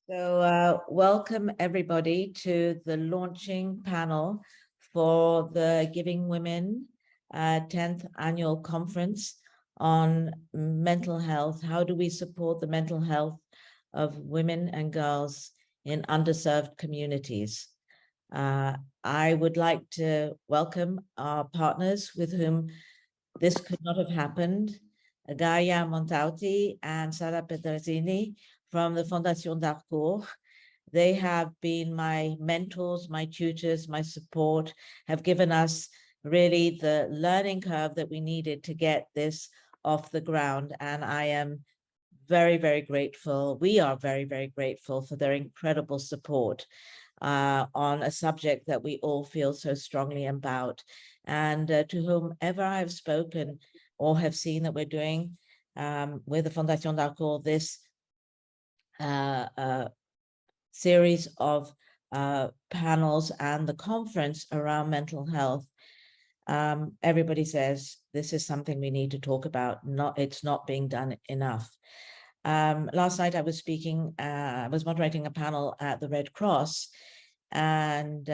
So welcome everybody to the launching panel for the Giving Women 10th annual conference on mental health. How do we support the mental health of women and girls in underserved communities? I would like to welcome our partners with whom this could not have happened, Gaia Montauti and Sara Pedrazini from the Fondation d'Harcourt. They have been my mentors, my tutors, my support, have given us really the learning curve that we needed to get this off the ground. And I am very, very grateful. We are very, very grateful for their incredible support on a subject that we all feel so strongly about. And to whomever I've spoken or have seen that we're doing with the Fondation d'Harcourt this series of panels and the conference around mental health, everybody says this is something we need to talk about. It's not being done enough. Last night I was speaking, I was moderating a panel at the Red Cross, and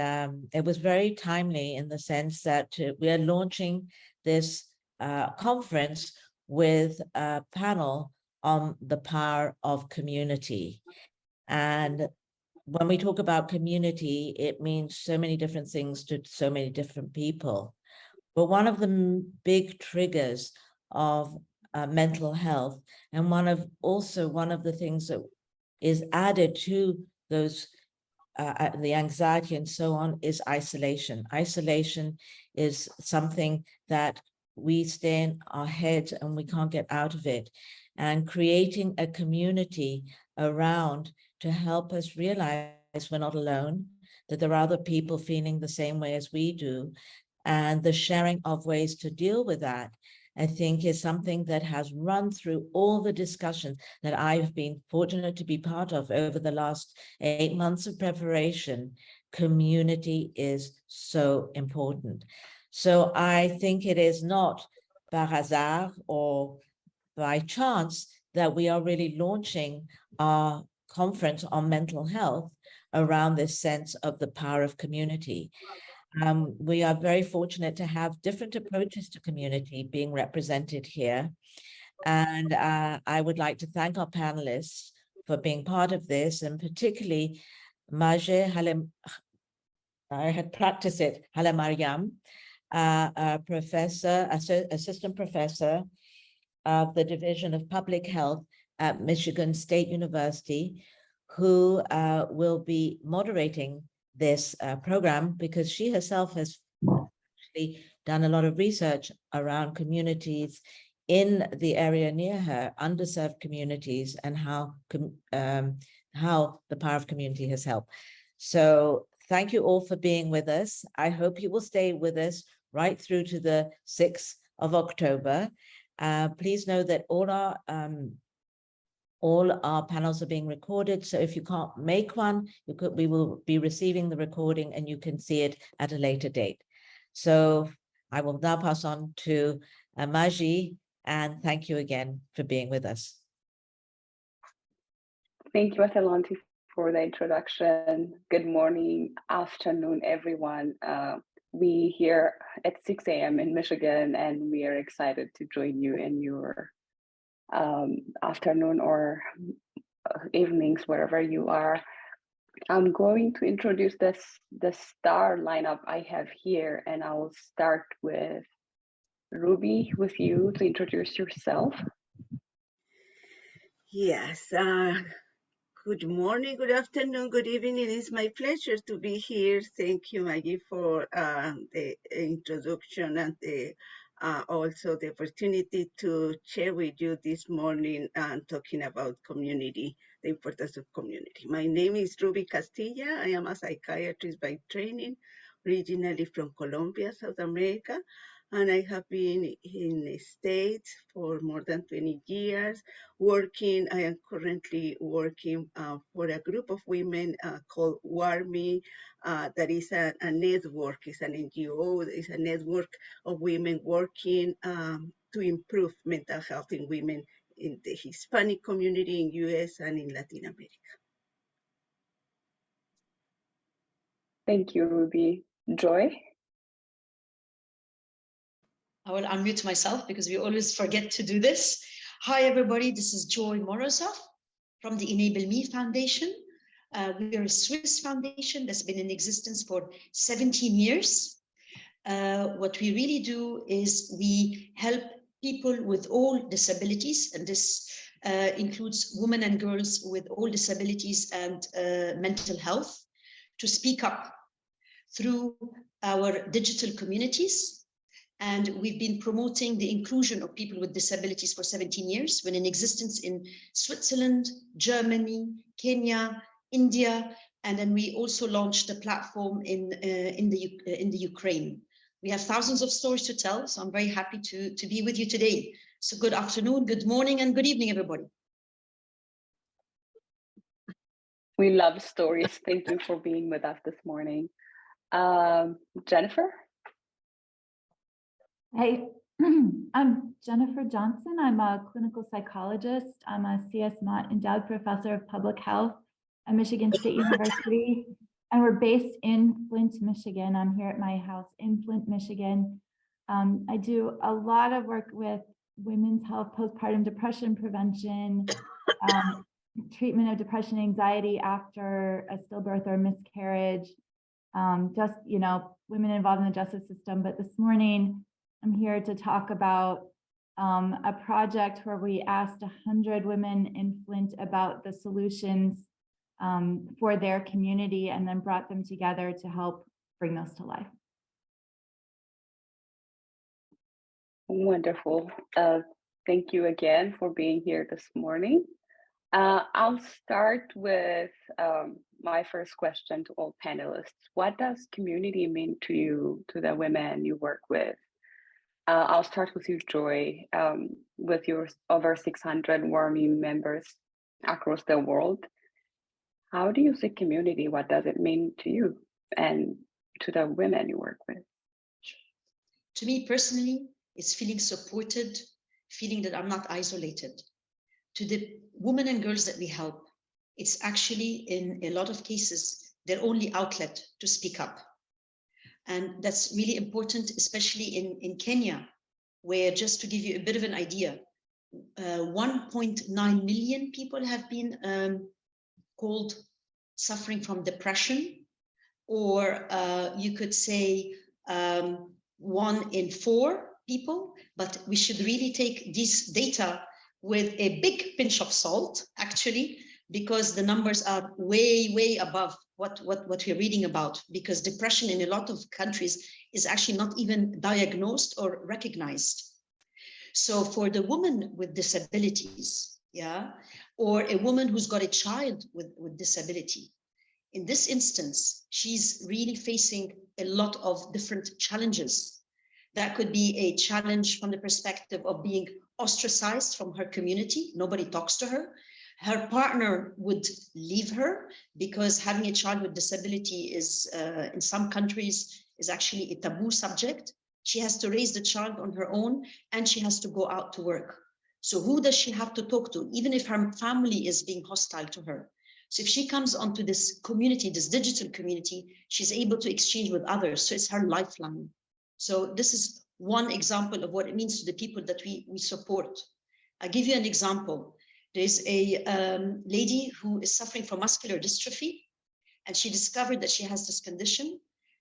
it was very timely in the sense that we are launching this conference with a panel on the power of community. And when we talk about community, it means so many different things to so many different people. But one of the big triggers of mental health, and one of the things that is added to those the anxiety and so on, is isolation. Isolation is something that we stay in our heads and we can't get out of it. And creating a community around to help us realize we're not alone, that there are other people feeling the same way as we do, and the sharing of ways to deal with that, I think, is something that has run through all the discussions that I've been fortunate to be part of over the last 8 months of preparation. Community is so important. So I think it is not par hasard or by chance that we are really launching our conference on mental health around this sense of the power of community. We are very fortunate to have different approaches to community being represented here. And I would like to thank our panelists for being part of this, and particularly Maji, I had practiced it, Hailemariam, a professor, assistant professor of the Division of Public Health at Michigan State University, who will be moderating this program, because she herself has actually done a lot of research around communities in the area near her, underserved communities, and how the power of community has helped. So thank you all for being with us. I hope you will stay with us right through to the 6th of October. Please know that all our panels are being recorded. So if you can't make one, we will be receiving the recording and you can see it at a later date. So I will now pass on to Maji, and thank you again for being with us. Thank you, Atalanti, for the introduction. Good morning, afternoon, everyone. We here at 6 a.m. in Michigan, and we are excited to join you in your afternoon or evenings, wherever you are. I'm going to introduce the star lineup I have here, and I will start with Ruby, with you to introduce yourself. Yes. Good morning, good afternoon, good evening. It is my pleasure to be here. Thank you, Maji, for the introduction and also the opportunity to share with you this morning talking about community, the importance of community. My name is Ruby Castilla. I am a psychiatrist by training, originally from Colombia, South America. And I have been in the States for more than 20 years working. I am currently working for a group of women called WARMI. That is a network, it's an NGO, it's a network of women working to improve mental health in women in the Hispanic community in US and in Latin America. Thank you, Ruby. Joy? I will unmute myself because we always forget to do this. Hi, everybody. This is Joy Morozov from the Enable Me Foundation. We are a Swiss foundation that's been in existence for 17 years. What we really do is we help people with all disabilities, and this includes women and girls with all disabilities and mental health, to speak up through our digital communities. And we've been promoting the inclusion of people with disabilities for 17 years, when in existence in Switzerland, Germany, Kenya, India, and then we also launched a platform in the Ukraine. We have thousands of stories to tell, so I'm very happy to be with you today. So good afternoon, good morning, and good evening, everybody. We love stories. Thank you for being with us this morning. Jennifer? Hey, I'm Jennifer Johnson. I'm a clinical psychologist. I'm a CS Mott Endowed Professor of Public Health at Michigan State University. And we're based in Flint, Michigan. I'm here at my house in Flint, Michigan. I do a lot of work with women's health, postpartum depression prevention, treatment of depression, anxiety after a stillbirth or miscarriage, just, you know, women involved in the justice system. But this morning, I'm here to talk about a project where we asked 100 women in Flint about the solutions for their community, and then brought them together to help bring those to life. Wonderful. Thank you again for being here this morning. I'll start with my first question to all panelists. What does community mean to you, to the women you work with? I'll start with you, Joy, with your over 600 WARMI members across the world. How do you see community? What does it mean to you and to the women you work with? To me personally, it's feeling supported, feeling that I'm not isolated. To the women and girls that we help, it's actually, in a lot of cases, their only outlet to speak up. And that's really important, especially in Kenya, where, just to give you a bit of an idea, 1.9 million people have been called suffering from depression, or you could say 1 in 4 people, but we should really take this data with a big pinch of salt, actually, because the numbers are way above what we're reading about, because depression in a lot of countries is actually not even diagnosed or recognized. So for the woman with disabilities, or a woman who's got a child with disability, in this instance, she's really facing a lot of different challenges. That could be a challenge from the perspective of being ostracized from her community. Nobody talks to her. Her partner would leave her, because having a child with disability is, in some countries, is actually a taboo subject. She has to raise the child on her own, and she has to go out to work. So who does she have to talk to, even if her family is being hostile to her? So if she comes onto this community, this digital community, she's able to exchange with others. So it's her lifeline. So this is one example of what it means to the people that we support. I'll give you an example. There's a lady who is suffering from muscular dystrophy, and she discovered that she has this condition,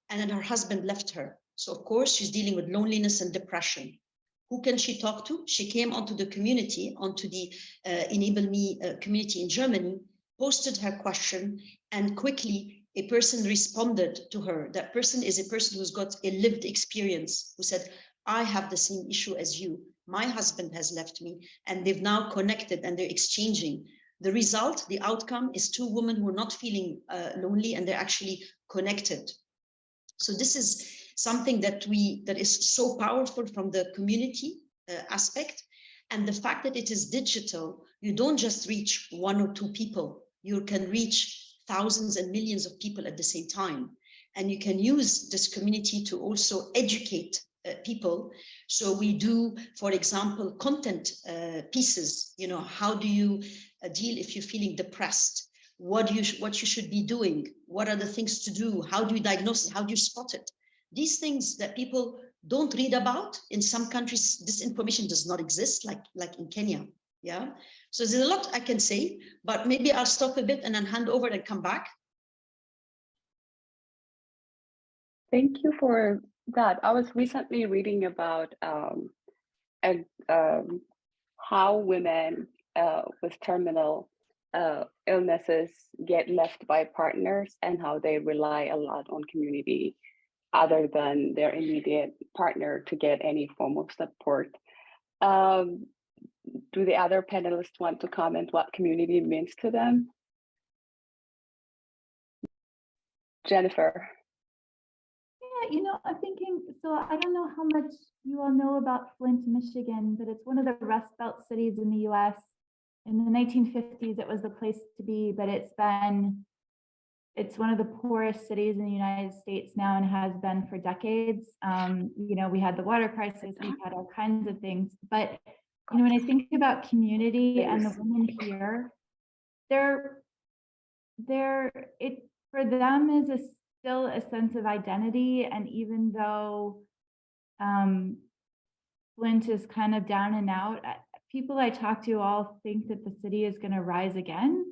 and then her husband left her. So of course, she's dealing with loneliness and depression. Who can she talk to? She came onto the community, onto the Enable Me community in Germany, posted her question, and quickly a person responded to her. That person is a person who's got a lived experience, who said, I have the same issue as you. My husband has left me, and they've now connected and they're exchanging. The result, the outcome, is 2 women who are not feeling lonely, and they're actually connected. So this is something that is so powerful from the community aspect. And the fact that it is digital, you don't just reach 1 or 2 people, you can reach thousands and millions of people at the same time. And you can use this community to also educate people. So we do, for example, content pieces. You know, how do you deal if you're feeling depressed? what you should be doing, what are the things to do, how do you diagnose it, how do you spot it? These things that people don't read about. In some countries, this information does not exist, like in Kenya. Yeah. So there's a lot I can say, but maybe I'll stop a bit and then hand over and come back. Thank you for that. I was recently reading about how women with terminal illnesses get left by partners and how they rely a lot on community other than their immediate partner to get any form of support. Do the other panelists want to comment what community means to them? Jennifer. Yeah, you know, I'm thinking, so I don't know how much you all know about Flint, Michigan, but it's one of the Rust Belt cities in the US. In the 1950s, it was the place to be, but it's one of the poorest cities in the United States now and has been for decades. You know, we had the water crisis, we've had all kinds of things, but you know, when I think about community and the women here, for them is still a sense of identity. And even though Flint is kind of down and out, people I talk to all think that the city is going to rise again.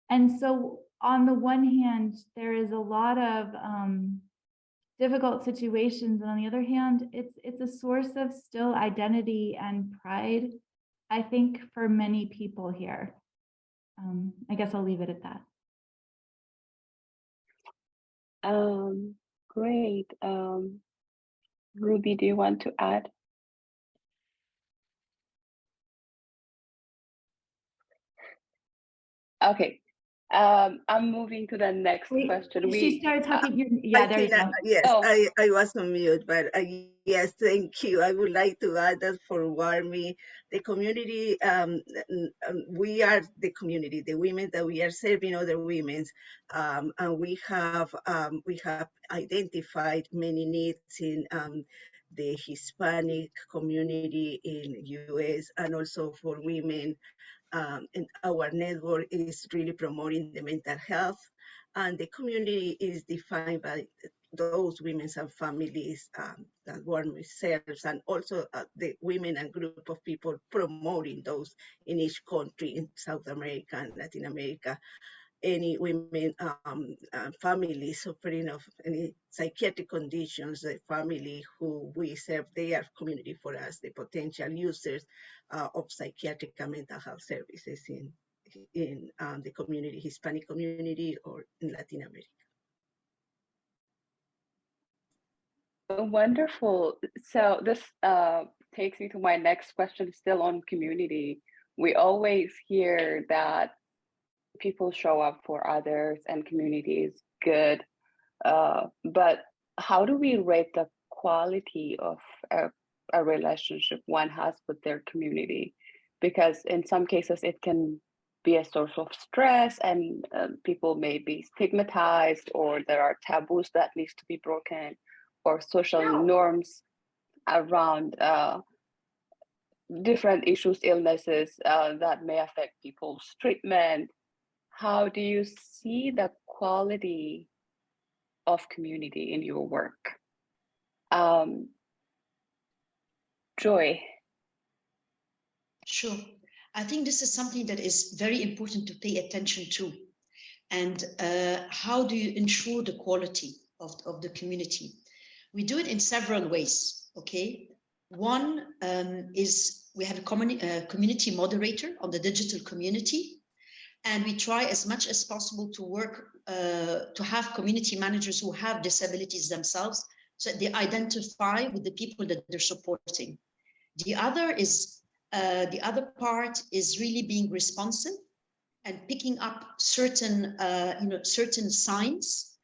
And so on the one hand, there is a lot of difficult situations, and on the other hand, it's a source of still identity and pride, I think, for many people here. I guess I'll leave it at that. Great. Ruby, do you want to add? Okay. I'm moving to the next question. She started talking. Yeah, there you go. Yes, Oh. I was on mute, but yes, thank you. I would like to add that for WARMI, the community, we are the community, the women that we are serving other women, and we have identified many needs in the Hispanic community in US and also for women. And our network is really promoting the mental health, and the community is defined by those women and families that WARMI serves, and also the women and group of people promoting those in each country in South America and Latin America. Any women, families suffering of any psychiatric conditions, the family who we serve, they are community for us, the potential users of psychiatric and mental health services in the community, Hispanic community or in Latin America. Wonderful. So this takes me to my next question, still on community. We always hear that people show up for others and community is good, but how do we rate the quality of a relationship one has with their community? Because in some cases it can be a source of stress, and people may be stigmatized, or there are taboos that needs to be broken, or social norms around different issues, illnesses that may affect people's treatment. How do you see the quality of community in your work? Joy. Sure. I think this is something that is very important to pay attention to. And how do you ensure the quality of the community? We do it in several ways, okay? One is we have a community moderator on the digital community. And we try as much as possible to work to have community managers who have disabilities themselves, so that they identify with the people that they're supporting. The other part is really being responsive and picking up certain certain signs.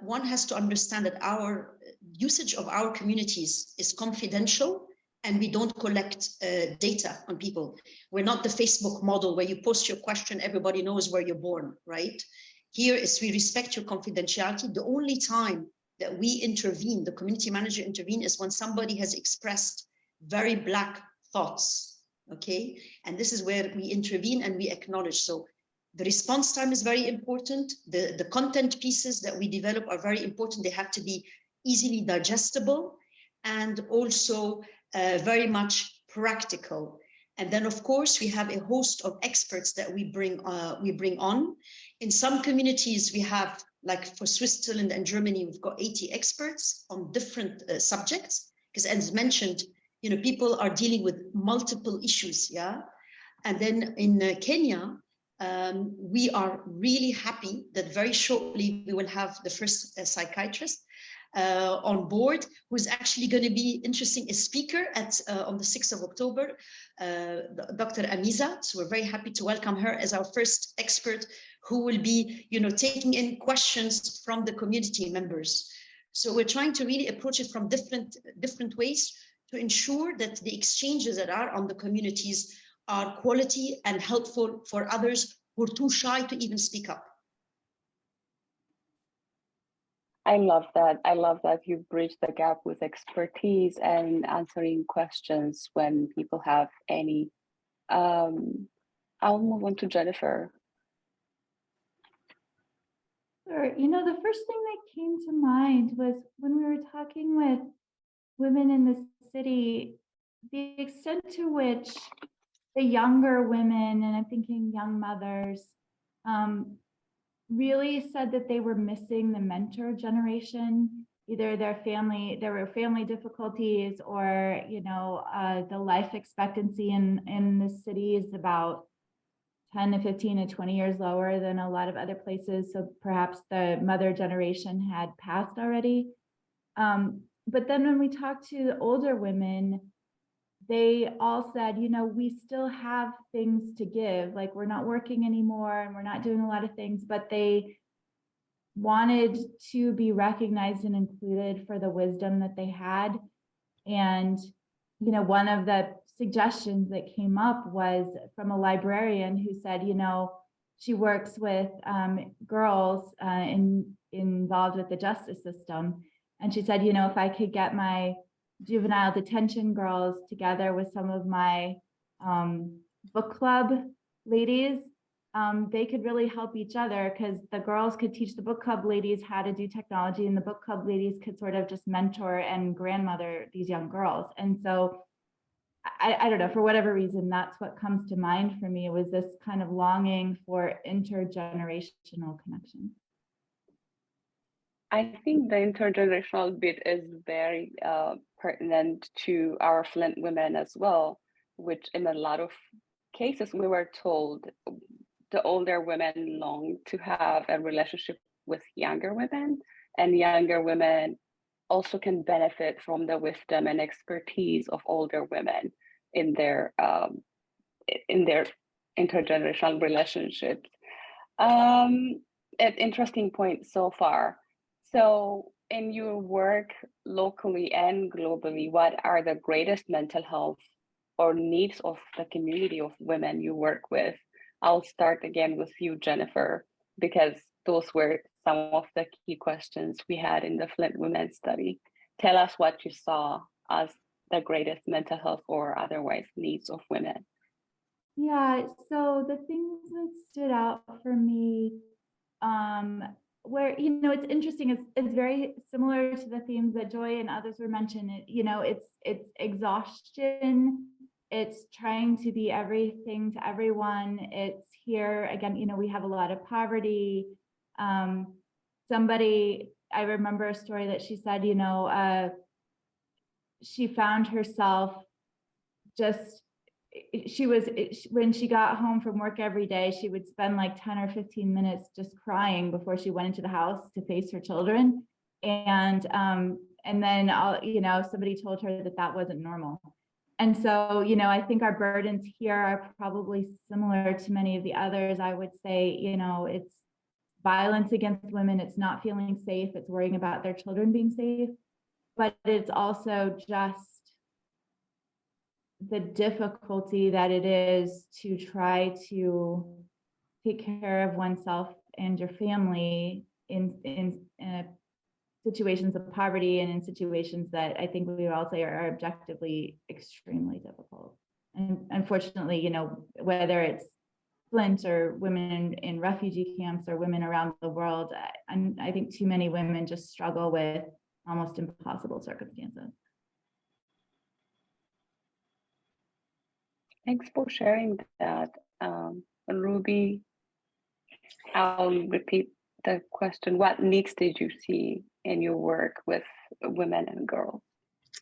One has to understand that our usage of our communities is confidential, and we don't collect data on people. We're not the Facebook model where you post your question, everybody knows where you're born, right? Here is we respect your confidentiality. The only time that we intervene, the community manager intervene, is when somebody has expressed very Black thoughts, okay? And this is where we intervene and we acknowledge. So The response time is very important. The content pieces that we develop are very important. They have to be easily digestible and also very much practical. And then, of course, we have a host of experts that we bring on. In some communities, we have, like for Switzerland and Germany, we've got 80 experts on different subjects. Because as mentioned, you know, people are dealing with multiple issues, yeah. And then in Kenya, we are really happy that very shortly we will have the first psychiatrist on board, who's actually going to be interesting, a speaker at on the 6th of October, Dr. Amiza. So we're very happy to welcome her as our first expert, who will be, you know, taking in questions from the community members. So we're trying to really approach it from different ways to ensure that the exchanges that are on the communities are quality and helpful for others who are too shy to even speak up. I love that. I love that you bridge the gap with expertise and answering questions when people have any. I'll move on to Jennifer. Sure. You know, the first thing that came to mind was when we were talking with women in the city, the extent to which the younger women, and I'm thinking young mothers, really said that they were missing the mentor generation. Either there were family difficulties, or, you know, the life expectancy in the city is about 10 to 15 to 20 years lower than a lot of other places. So perhaps the mother generation had passed already. But then when we talked to the older women, they all said, you know, we still have things to give, like we're not working anymore and we're not doing a lot of things, but they wanted to be recognized and included for the wisdom that they had. And, you know, one of the suggestions that came up was from a librarian who said, you know, she works with girls involved with the justice system. And she said, you know, if I could get my juvenile detention girls together with some of my book club ladies, they could really help each other, because the girls could teach the book club ladies how to do technology, and the book club ladies could sort of just mentor and grandmother these young girls. And so I don't know, for whatever reason, that's what comes to mind for me, was this kind of longing for intergenerational connection. I think the intergenerational bit is very pertinent to our Flint women as well, which in a lot of cases we were told the older women long to have a relationship with younger women, and younger women also can benefit from the wisdom and expertise of older women in their intergenerational relationships. An interesting point so far. So in your work locally and globally, what are the greatest mental health or needs of the community of women you work with? I'll start again with you, Jennifer, because those were some of the key questions we had in the Flint Women study. Tell us what you saw as the greatest mental health or otherwise needs of women. Yeah, so the things that stood out for me, where, you know, it's interesting, it's very similar to the themes that Joy and others were mentioning. You know, it's exhaustion, it's trying to be everything to everyone. It's here again, you know, we have a lot of poverty. Somebody, I remember a story that she said, you know, she found herself just, when she got home from work every day, she would spend like 10 or 15 minutes just crying before she went into the house to face her children. And then, you know, somebody told her that that wasn't normal. And so, you know, I think our burdens here are probably similar to many of the others. I would say, you know, it's violence against women, it's not feeling safe, it's worrying about their children being safe, but it's also just the difficulty that it is to try to take care of oneself and your family in situations of poverty, and in situations that I think we would all say are objectively extremely difficult. And unfortunately, you know, whether it's Flint or women in refugee camps or women around the world. I think too many women just struggle with almost impossible circumstances. Thanks for sharing that, Ruby. I'll repeat the question. What needs did you see in your work with women and girls?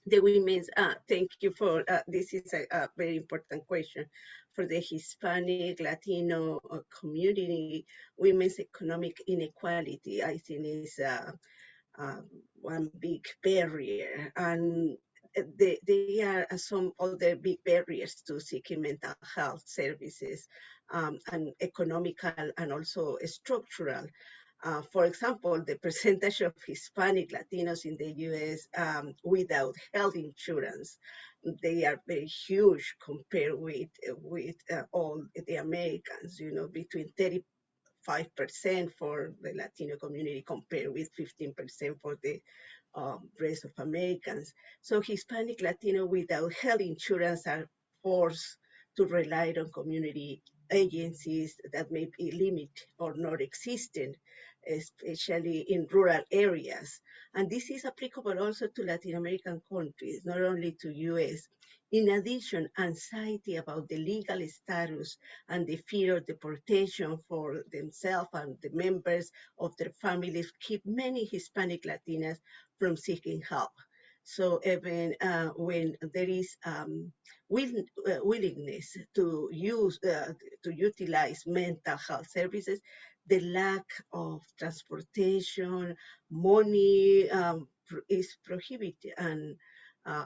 The women's, thank you for, this is a very important question. For the Hispanic, Latino community, women's economic inequality, I think is one big barrier. And they are some other big barriers to seeking mental health services, and economical and also structural. For example, the percentage of Hispanic Latinos in the US without health insurance, they are very huge compared with all the Americans, you know, between 35% for the Latino community compared with 15% for the rest of Americans. So Hispanic Latino without health insurance are forced to rely on community agencies that may be limited or not existent, especially in rural areas. And this is applicable also to Latin American countries, not only to US. In addition, anxiety about the legal status and the fear of deportation for themselves and the members of their families keep many Hispanic Latinas from seeking help. So even when there is willingness to utilize mental health services, the lack of transportation, money is prohibited, and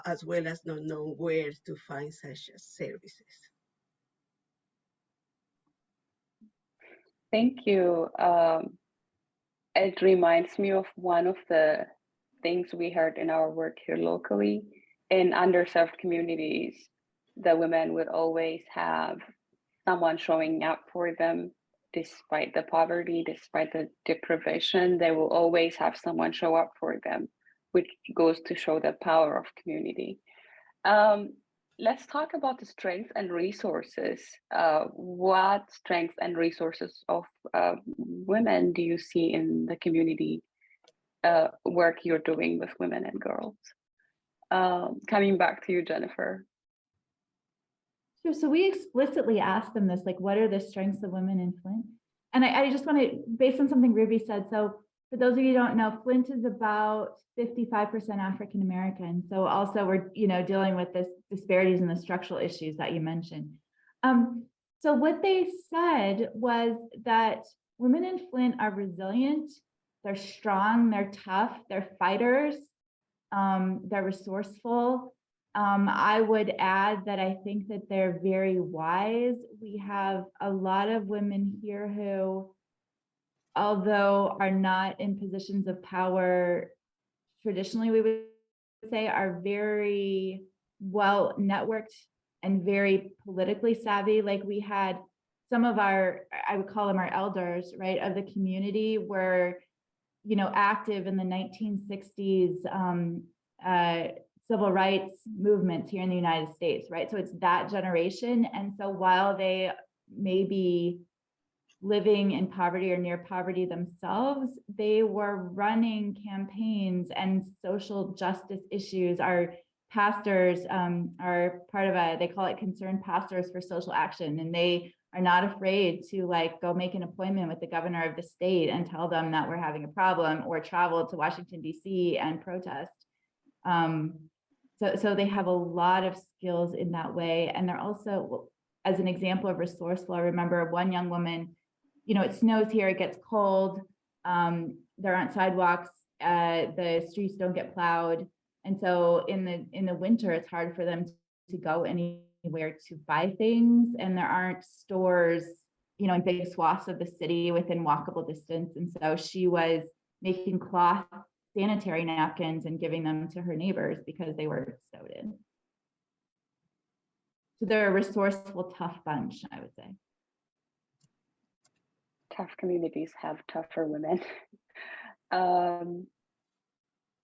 as well as not know where to find such services. Thank you. It reminds me of one of the things we heard in our work here locally. In underserved communities, the women would always have someone showing up for them despite the poverty, despite the deprivation. They will always have someone show up for them, which goes to show the power of community. Let's talk about the strengths and resources. What strengths and resources of women do you see in the community work you're doing with women and girls? Coming back to you, Jennifer. Sure. So we explicitly asked them this, like, what are the strengths of women in Flint? And I just want to, based on something Ruby said, so for those of you who don't know, Flint is about 55% African American. So also we're, dealing with this disparities and the structural issues that you mentioned. So what they said was that women in Flint are resilient, they're strong, they're tough, they're fighters, they're resourceful. I would add that I think that they're very wise. We have a lot of women here who, although are not in positions of power, traditionally we would say are very well networked and very politically savvy. Like we had some of our, I would call them our elders, right, of the community were, active in the 1960s civil rights movements here in the United States, right? So it's that generation. And so while they may be living in poverty or near poverty themselves, they were running campaigns and social justice issues. Our pastors are part of they call it Concerned Pastors for Social Action, and they are not afraid to go make an appointment with the governor of the state and tell them that we're having a problem, or travel to Washington, D.C. and protest. So they have a lot of skills in that way. And they're also, as an example of resourceful, I remember one young woman, it snows here, it gets cold, there aren't sidewalks, the streets don't get plowed. And so in the winter, it's hard for them to go anywhere to buy things. And there aren't stores, in big swaths of the city within walkable distance. And so she was making cloth sanitary napkins and giving them to her neighbors because they were snowed in. So they're a resourceful, tough bunch, I would say. Tough communities have tougher women.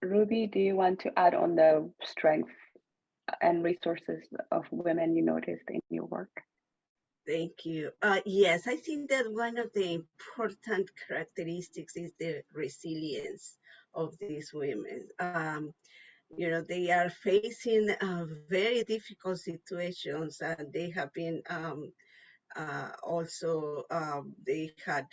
Ruby, do you want to add on the strength and resources of women you noticed in your work? Thank you. Yes, I think that one of the important characteristics is the resilience of these women. You know, they are facing very difficult situations, and they have been also they had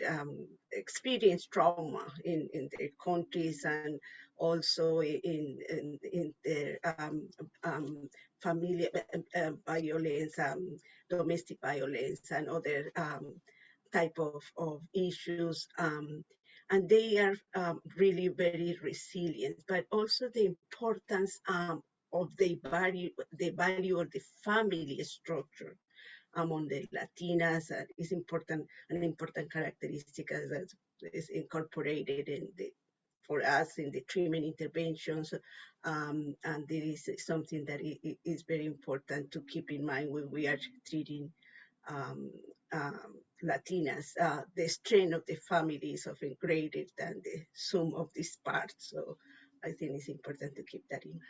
experienced trauma in their countries, and also in their family violence, domestic violence, and other type of issues. And they are really very resilient, but also the importance of the value of the family structure among the Latinas is important, an important characteristic that is incorporated in the, for us in the treatment interventions. And this is something that is very important to keep in mind when we are treating Latinas. The strength of the family is often greater than the sum of these parts. So I think it's important to keep that in mind.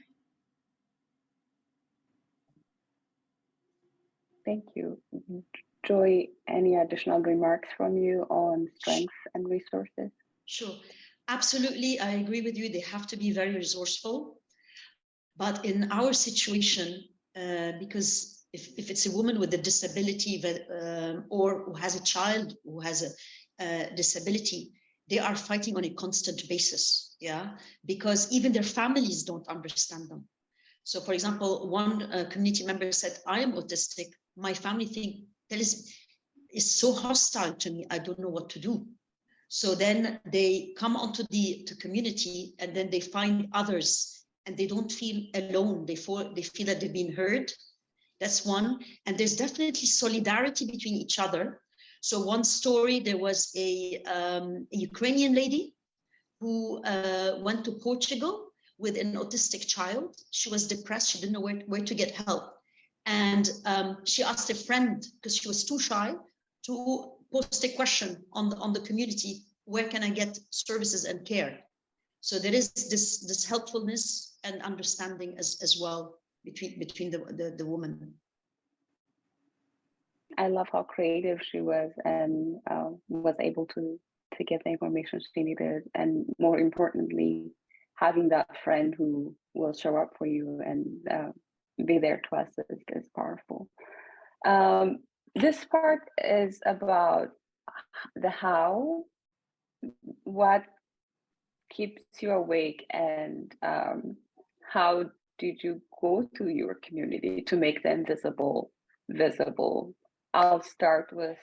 Thank you. Joy, any additional remarks from you on strengths and resources? Sure, absolutely. I agree with you. They have to be very resourceful. But in our situation, because if it's a woman with a disability that, or who has a child who has a disability, they are fighting on a constant basis, yeah, because even their families don't understand them. So, for example, one community member said, "I am autistic. My family think that is so hostile to me. I don't know what to do." So then they come onto the community, and then they find others, and they don't feel alone. They feel that they've been heard. That's one. And there's definitely solidarity between each other. So one story, there was a Ukrainian lady who went to Portugal with an autistic child. She was depressed. She didn't know where to get help. And she asked a friend, because she was too shy, to post a question on the community: where can I get services and care? So there is this helpfulness and understanding as well between the woman. I love how creative she was, and was able to get the information she needed, and more importantly, having that friend who will show up for you and be there to us is powerful. This part is about the how, what keeps you awake, and how did you go to your community to make them visible? I'll start with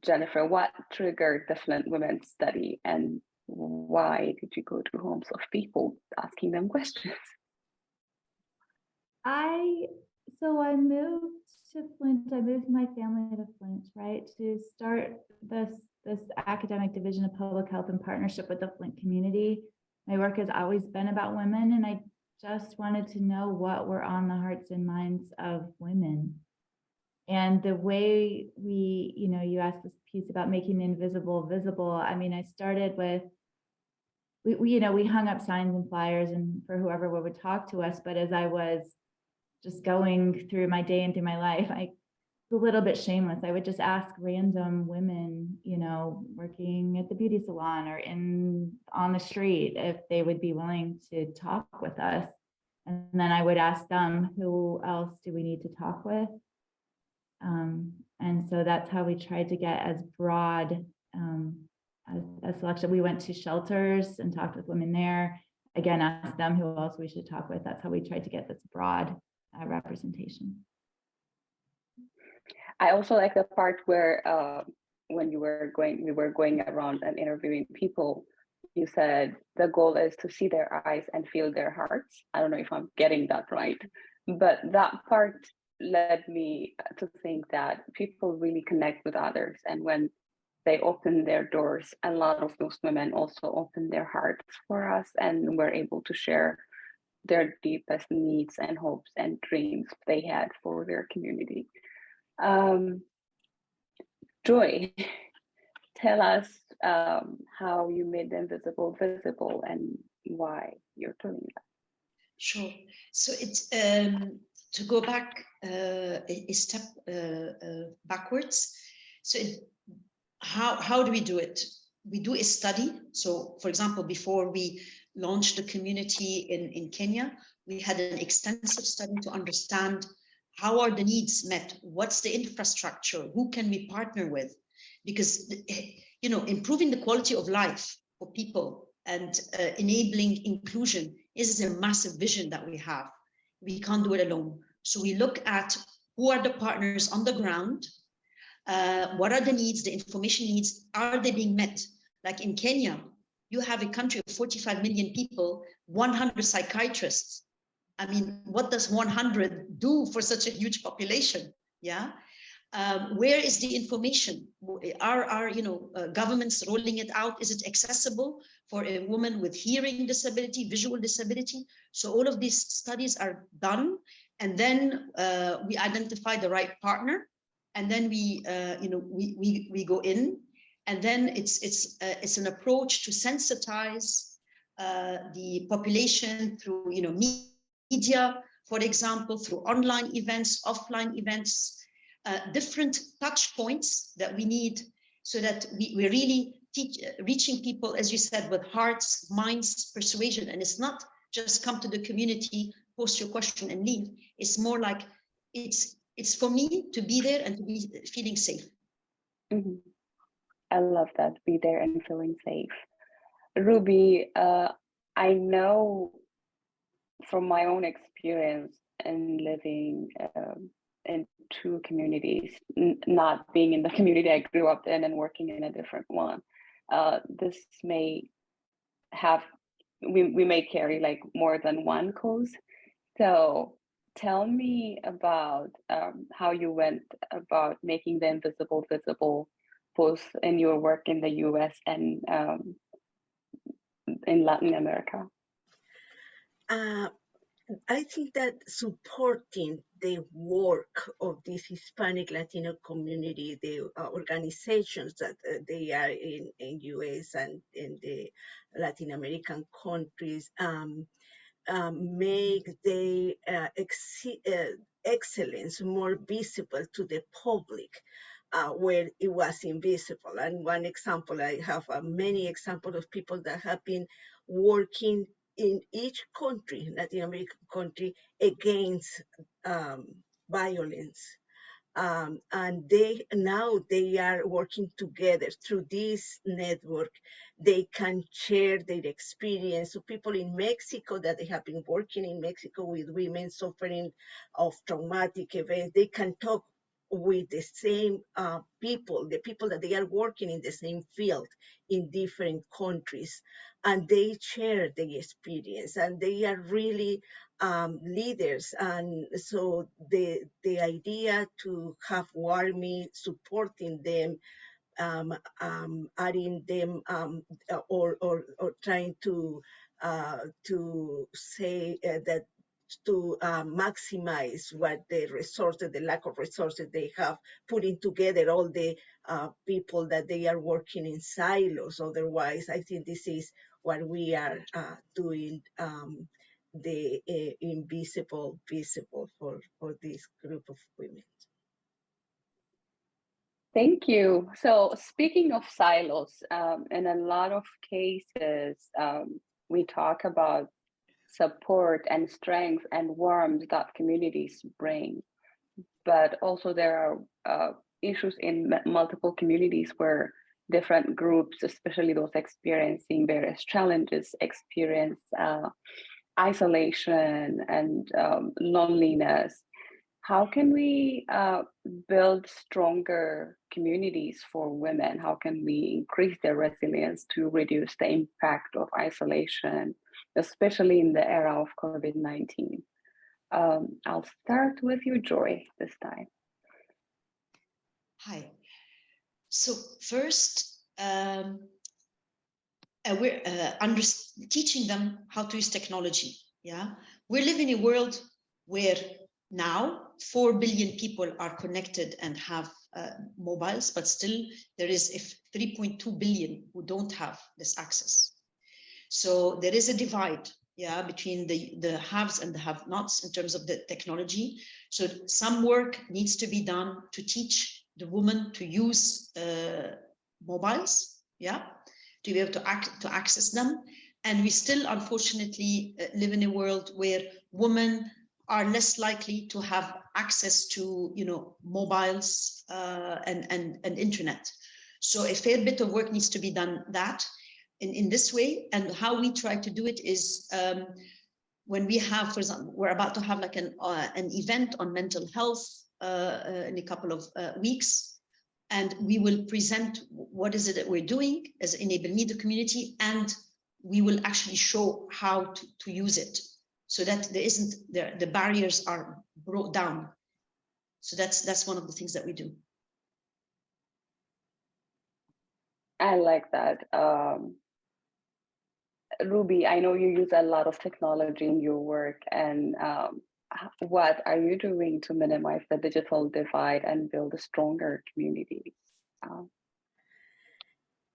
Jennifer. What triggered the Flint Women Study, and why did you go to homes of people asking them questions? So I moved to Flint. I moved my family to Flint, right, to start this academic division of public health in partnership with the Flint community. My work has always been about women, and I just wanted to know what were on the hearts and minds of women. And the way we, you asked this piece about making the invisible visible. I mean, I started with, we hung up signs and flyers and for whoever would talk to us. But as I was just going through my day and through my life, I was a little bit shameless. I would just ask random women, working at the beauty salon or on the street, if they would be willing to talk with us. And then I would ask them, who else do we need to talk with? And so that's how we tried to get as broad a selection. We went to shelters and talked with women there. Again, asked them who else we should talk with. That's how we tried to get this broad representation. I also like the part where when we were going around and interviewing people, you said the goal is to see their eyes and feel their hearts. I don't know if I'm getting that right, but that part led me to think that people really connect with others, and when they open their doors, a lot of those women also open their hearts for us, and were able to share their deepest needs and hopes and dreams they had for their community. Joy, tell us how you made them visible and why you're doing that. Sure. So it's to go back a step backwards. So how do we do it? We do a study. So for example, before we launched the community in Kenya, we had an extensive study to understand how are the needs met? What's the infrastructure? Who can we partner with? Because, you know, improving the quality of life for people and enabling inclusion is a massive vision that we have. We can't do it alone. So we look at who are the partners on the ground, what are the needs, the information needs, are they being met? Like in Kenya, you have a country of 45 million people, 100 psychiatrists. I mean, what does 100 do for such a huge population? Yeah. Where is the information? Are governments rolling it out? Is it accessible for a woman with hearing disability, visual disability? So all of these studies are done, and then we identify the right partner, and then we go in, and then it's an approach to sensitize the population through media, for example, through online events, offline events. Different touch points that we need so that we're really reaching people, as you said, with hearts, minds, persuasion. And it's not just come to the community, post your question and leave. It's more like it's for me to be there and to be feeling safe. Mm-hmm. I love that, be there and feeling safe. Ruby, I know from my own experience in living in two communities, not being in the community I grew up in and working in a different one, this may have, we may carry like more than one cause. So tell me about how you went about making the invisible visible, both in your work in the US and in Latin America. I think that supporting the work of this Hispanic Latino community, the organizations that they are in US and in the Latin American countries, make the excellence more visible to the public, where it was invisible. And one example, I have many examples of people that have been working in each country, Latin American country, against violence. And now they are working together through this network. They can share their experience. So people in Mexico that they have been working in Mexico with women suffering of traumatic events, they can talk with the same people, the people that they are working in the same field in different countries, and they share the experience, and they are really leaders. And so the idea to have WARMI supporting them, adding them, or trying to say that to maximize what the resources, the lack of resources they have, putting together all the people that they are working in silos. Otherwise, I think this is what we are doing, the invisible visible for this group of women. Thank you. So speaking of silos, in a lot of cases, we talk about support and strength and warmth that communities bring. But also there are issues in multiple communities where different groups, especially those experiencing various challenges, experience isolation and loneliness. How can we build stronger communities for women? How can we increase their resilience to reduce the impact of isolation, especially in the era of COVID-19? I'll start with you, Joy, this time. Hi. So first, we're teaching them how to use technology. Yeah, we live in a world where now 4 billion people are connected and have mobiles, but still there is 3.2 billion who don't have this access. So there is a divide. yeah, between the haves and the have-nots in terms of the technology. So some work needs to be done to teach the woman to use mobiles, yeah, to be able to access them. And we still, unfortunately, live in a world where women are less likely to have access to, you know, mobiles and internet. So a fair bit of work needs to be done that in this way. And how we try to do it is when we have, for example, we're about to have like an event on mental health in a couple of weeks, and we will present what is it that we're doing as Enable Me, the community, and we will actually show how to use it, so that there isn't the barriers are brought down. So that's one of the things that we do. I like that. Ruby, I know you use a lot of technology in your work, and what are you doing to minimize the digital divide and build a stronger community?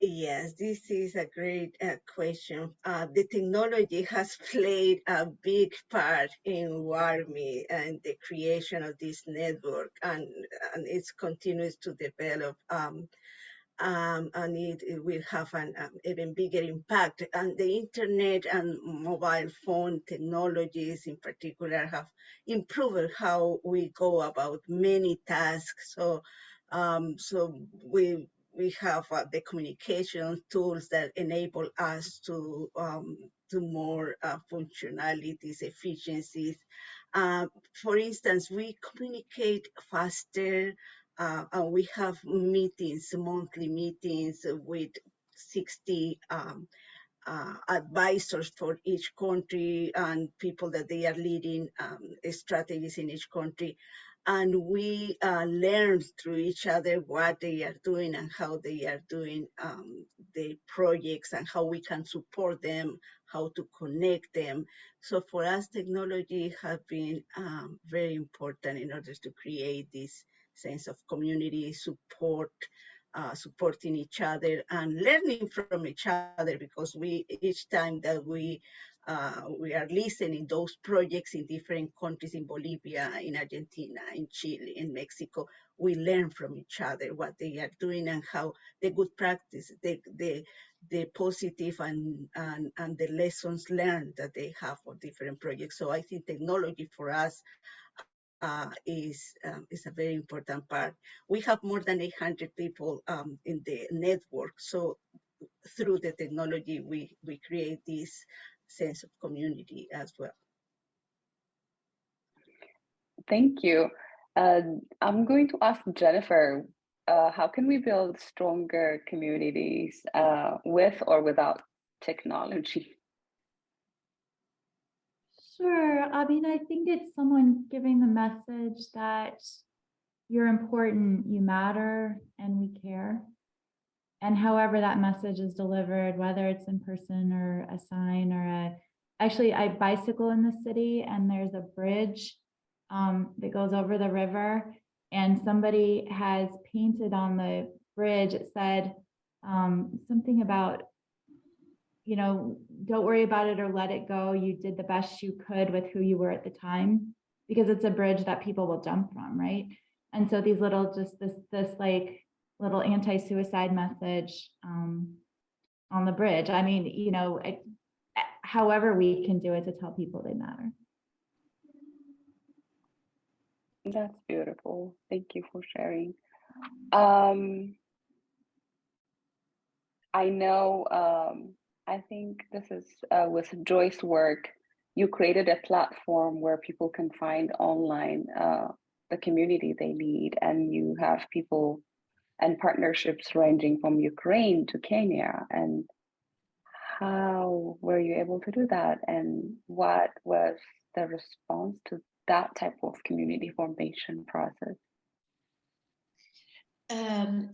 Yes, this is a great question. The technology has played a big part in WARMI and the creation of this network, and it continues to develop. And it will have an even bigger impact. And the internet and mobile phone technologies in particular have improved how we go about many tasks. So, we have the communication tools that enable us to more functionalities, efficiencies. For instance, we communicate faster. And we have meetings, monthly meetings with 60 advisors for each country and people that they are leading strategies in each country. And we learn through each other what they are doing and how they are doing the projects and how we can support them, how to connect them. So for us, technology has been very important in order to create this sense of community support, supporting each other and learning from each other, because each time that we are listening those projects in different countries, in Bolivia, in Argentina, in Chile, in Mexico, we learn from each other what they are doing and how the good practice, the positive and the lessons learned that they have for different projects. So I think technology for us is a very important part. We have more than 800 people in the network. So through the technology, we create this sense of community as well. Thank you. I'm going to ask Jennifer, how can we build stronger communities with or without technology? Sure. I mean, I think it's someone giving the message that you're important, you matter, and we care. And however that message is delivered, whether it's in person or a sign or actually I bicycle in the city, and there's a bridge that goes over the river, and somebody has painted on the bridge, it said something about, you know, don't worry about it or let it go. You did the best you could with who you were at the time, because it's a bridge that people will jump from, right? And so these little, just this like little anti-suicide message on the bridge. I mean, you know, however we can do it to tell people they matter. That's beautiful. Thank you for sharing. I know, I think this is with Joyce's work, you created a platform where people can find online the community they need, and you have people and partnerships ranging from Ukraine to Kenya. And how were you able to do that? And what was the response to that type of community formation process?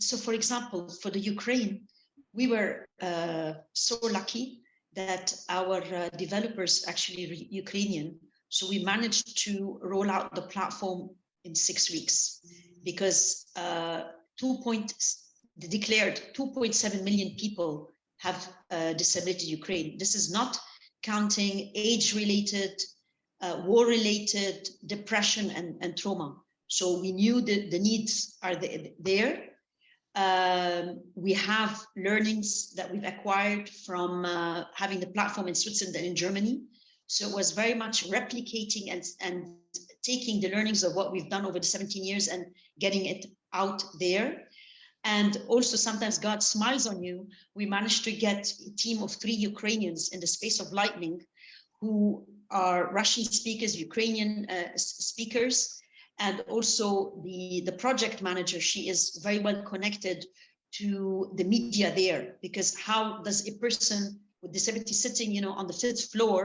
So for example, for the Ukraine, we were so lucky that our developers actually Ukrainian. So we managed to roll out the platform in 6 weeks, because declared 2.7 million people have disability in Ukraine. This is not counting age-related, war-related, depression, and trauma. So we knew that the needs are there. We have learnings that we've acquired from having the platform in Switzerland and in Germany. So it was very much replicating and taking the learnings of what we've done over the 17 years and getting it out there. And also sometimes God smiles on you. We managed to get a team of 3 Ukrainians in the space of lightning who are Russian speakers, Ukrainian speakers, and also the project manager. She is very well connected to the media there, because how does a person with disability sitting, you know, on the 5th floor,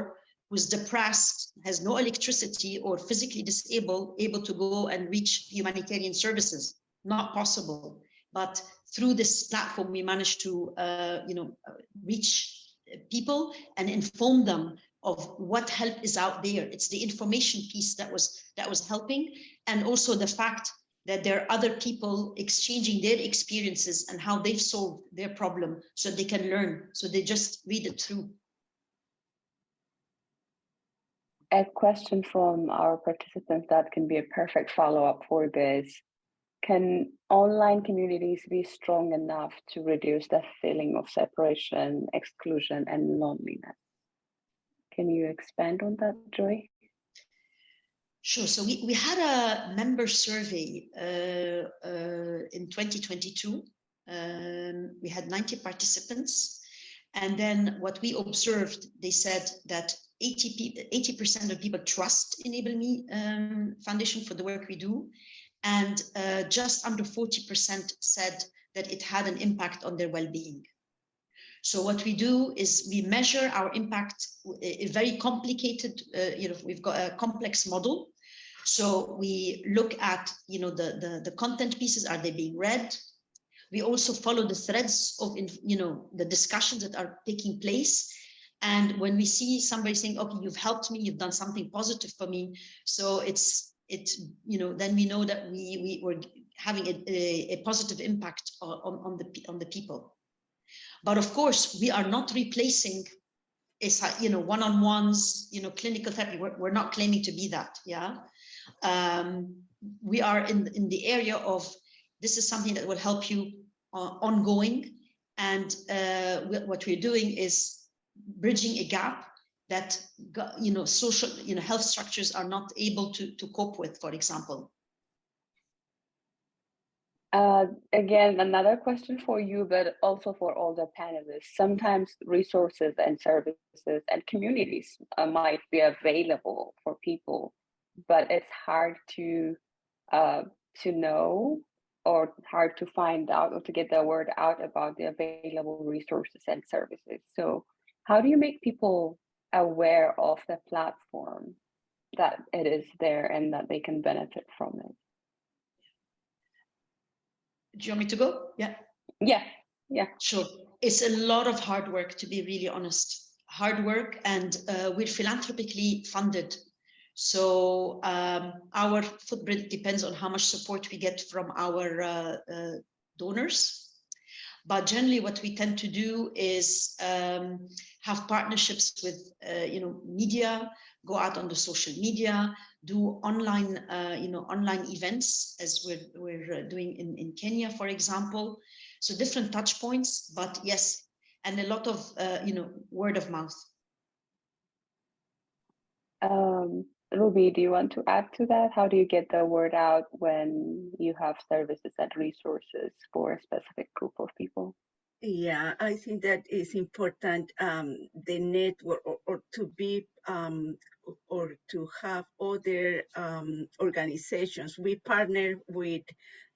who's depressed, has no electricity, or physically disabled, able to go and reach humanitarian services? Not possible. But through this platform, we managed to, reach people and inform them of what help is out there. It's the information piece that was helping, and also the fact that there are other people exchanging their experiences and how they've solved their problem, so they can learn. So they just read it through. A question from our participants that can be a perfect follow-up for this. Can online communities be strong enough to reduce the feeling of separation, exclusion, and loneliness? Can you expand on that, Joy? Sure. So we had a member survey in 2022. We had 90 participants. And then what we observed, they said that 80% of people trust Enable Me Foundation for the work we do. And just under 40% said that it had an impact on their well-being. So what we do is we measure our impact, a very complicated, we've got a complex model. So we look at, the content pieces, are they being read? We also follow the threads of, the discussions that are taking place. And when we see somebody saying, okay, you've helped me, you've done something positive for me. So then we know that we were having a positive impact on the people. But of course, we are not replacing, one-on-ones, clinical therapy. We're not claiming to be that. Yeah, we are in the area of, this is something that will help you ongoing, and what we're doing is bridging a gap that social health structures are not able to cope with, for example. Again, another question for you, but also for all the panelists. Sometimes resources and services and communities might be available for people, but it's hard to know, or hard to find out, or to get the word out about the available resources and services. So how do you make people aware of the platform, that it is there and that they can benefit from it? Do you want me to go? Yeah. Yeah. Sure. It's a lot of hard work, to be really honest. Hard work, and we're philanthropically funded. So our footprint depends on how much support we get from our donors. But generally what we tend to do is have partnerships with, media, go out on the social media, do online, online events, as we're doing in Kenya, for example. So different touch points, but yes, and a lot of, word of mouth. Ruby, do you want to add to that? How do you get the word out when you have services and resources for a specific group of people? Yeah, I think that is important, the network, or to be, or to have other organizations. We partner with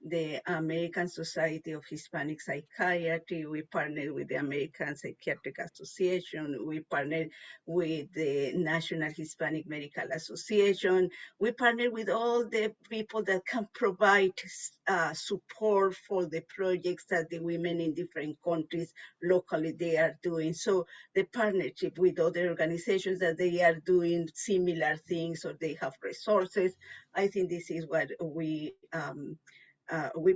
the American Society of Hispanic Psychiatry, we partner with the American Psychiatric Association, we partner with the National Hispanic Medical Association, we partner with all the people that can provide support for the projects that the women in different countries locally they are doing. So the partnership with other organizations that they are doing similar things, or they have resources, I think this is what we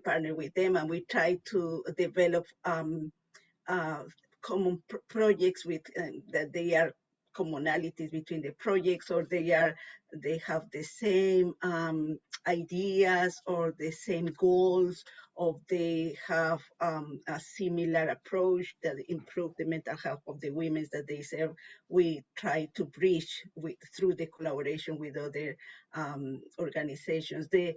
partner with them, and we try to develop common projects with that they are commonalities between the projects, or they have the same ideas or the same goals, or they have a similar approach that improve the mental health of the women that they serve. We try to bridge through the collaboration with other organizations. The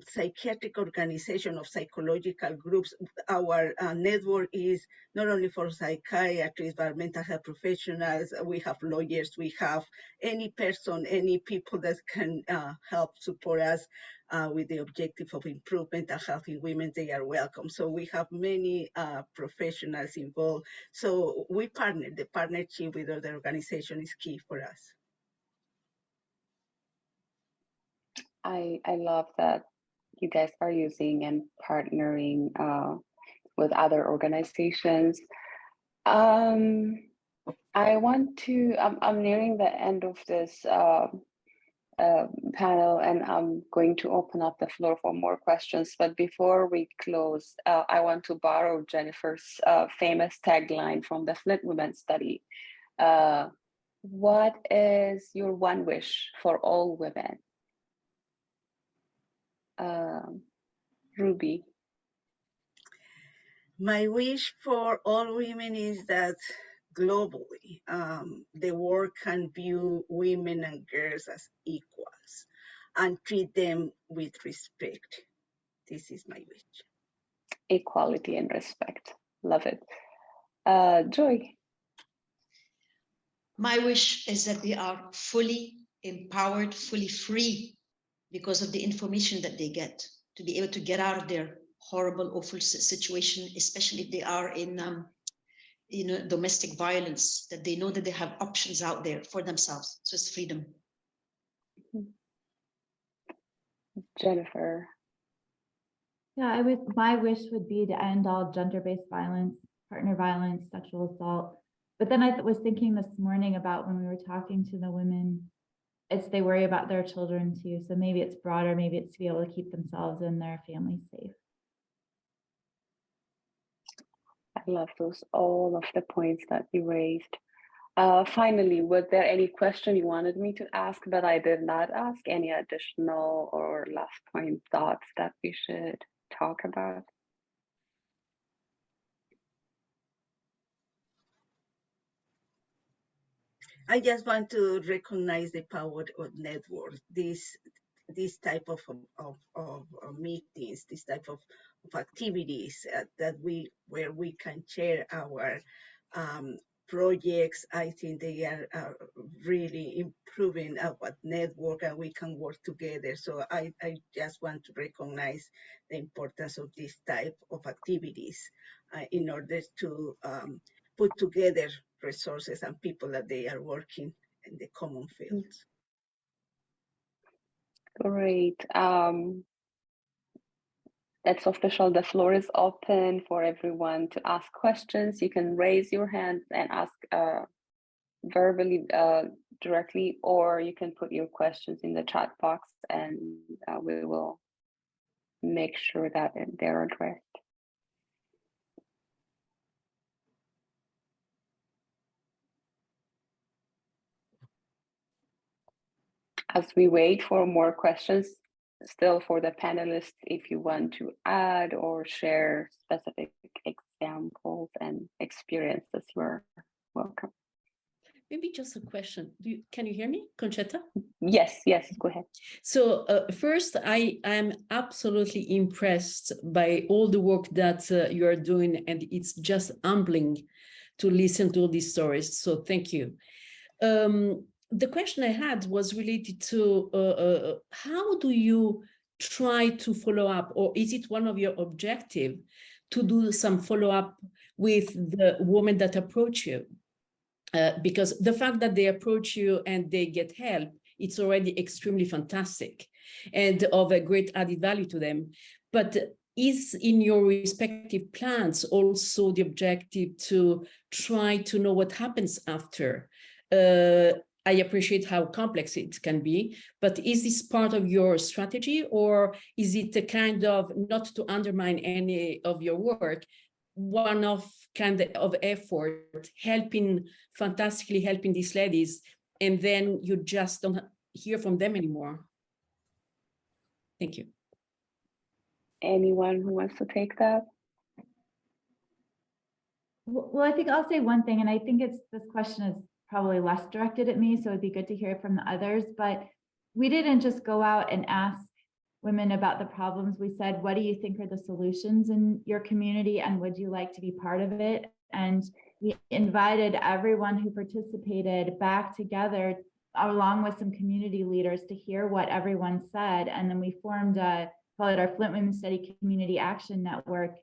psychiatric organization of psychological groups, our network is not only for psychiatrists, but mental health professionals. We have lawyers, we have any person, any people that can help support us with the objective of improve mental health in women. They are welcome. So we have many professionals involved. So we partner. The partnership with other organizations is key for us. I love that you guys are using and partnering with other organizations. I want to, I'm nearing the end of this panel, and I'm going to open up the floor for more questions. But before we close, I want to borrow Jennifer's famous tagline from the Flint Women Study. What is your one wish for all women? Ruby. My wish for all women is that globally, the world can view women and girls as equals and treat them with respect. This is my wish. Equality and respect. Love it. Joy. My wish is that they are fully empowered, fully free because of the information that they get, to be able to get out of their horrible, awful situation, especially if they are in domestic violence, that they know that they have options out there for themselves. So it's freedom. Jennifer. Yeah, my wish would be to end all gender-based violence, partner violence, sexual assault. But then I was thinking this morning about when we were talking to the women, they worry about their children too. So maybe it's broader, maybe it's to be able to keep themselves and their families safe. I love all of the points that you raised. Finally, was there any question you wanted me to ask but I did not ask? Any additional or last point thoughts that we should talk about? I just want to recognize the power of networks. This type of meetings, this type of activities where we can share our projects. I think they are really improving our network, and we can work together. So I just want to recognize the importance of this type of activities in order to put together resources and people that they are working in the common fields. Great. That's official. The floor is open for everyone to ask questions. You can raise your hand and ask verbally directly, or you can put your questions in the chat box and we will make sure that they're addressed. As we wait for more questions, still for the panelists, if you want to add or share specific examples and experiences, you're welcome. Maybe just a question. Can you hear me, Conchetta? Yes, go ahead. So first, I am absolutely impressed by all the work that you are doing, and it's just humbling to listen to all these stories. So thank you. The question I had was related to how do you try to follow up, or is it one of your objectives to do some follow-up with the women that approach you? Because the fact that they approach you and they get help, it's already extremely fantastic and of a great added value to them. But is in your respective plans also the objective to try to know what happens after? I appreciate how complex it can be, but is this part of your strategy, or is it a kind of, not to undermine any of your work, one-off kind of effort, fantastically helping these ladies, and then you just don't hear from them anymore. Thank you. Anyone who wants to take that? Well, I think I'll say one thing, and I think this question is probably less directed at me, so it'd be good to hear it from the others, but we didn't just go out and ask women about the problems. We said, what do you think are the solutions in your community, and would you like to be part of it? And we invited everyone who participated back together along with some community leaders to hear what everyone said. And then we formed call it our Flint Women's Study Community Action Network,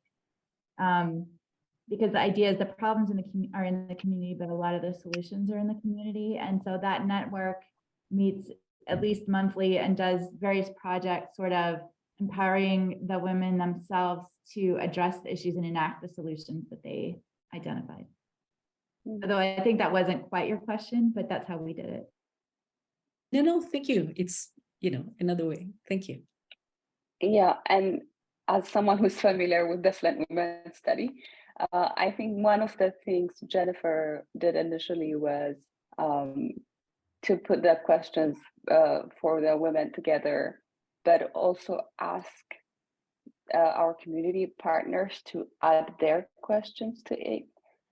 because the idea is the problems are in the community, but a lot of the solutions are in the community. And so that network meets at least monthly and does various projects sort of empowering the women themselves to address the issues and enact the solutions that they identified. Although I think that wasn't quite your question, but that's how we did it. No, thank you. It's, another way. Thank you. Yeah, and as someone who's familiar with the Flint Women's Study, I think one of the things Jennifer did initially was to put the questions for the women together, but also ask our community partners to add their questions to it.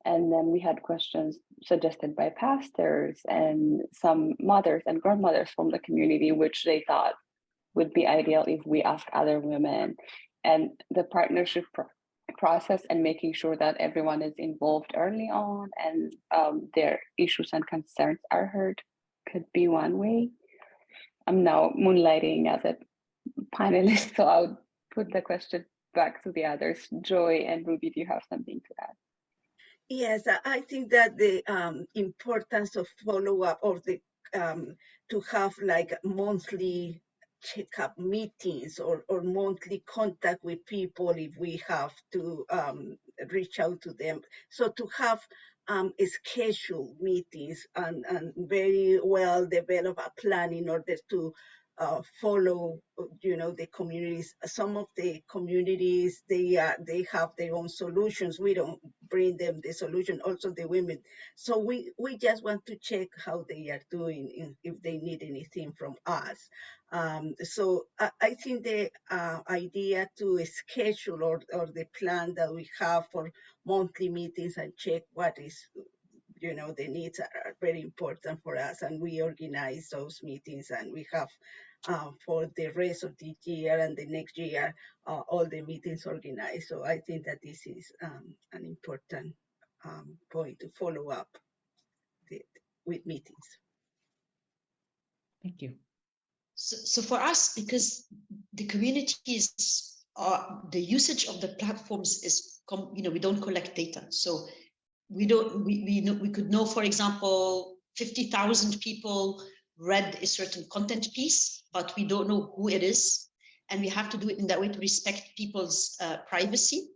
And then we had questions suggested by pastors and some mothers and grandmothers from the community, which they thought would be ideal if we ask other women. And the partnership process and making sure that everyone is involved early on and their issues and concerns are heard could be one way. I'm now moonlighting as a panelist, so I'll put the question back to the others. Joy and Ruby, do you have something to add? Yes, I think that the importance of follow-up or to have like monthly checkup meetings or monthly contact with people if we have to reach out to them. So to have scheduled meetings and very well develop a plan in order to follow, the communities. Some of the communities, they have their own solutions. We don't bring them the solution, also the women. So we just want to check how they are doing, if they need anything from us. So I think the idea to schedule or the plan that we have for monthly meetings and check what is, the needs are very important for us, and we organize those meetings, and we have for the rest of the year and the next year, all the meetings organized. So I think that this is an important point to follow up with meetings. Thank you. So for us, because the communities the usage of the platforms is, we don't collect data. So we could know, for example, 50,000 people read a certain content piece, but we don't know who it is. And we have to do it in that way to respect people's privacy.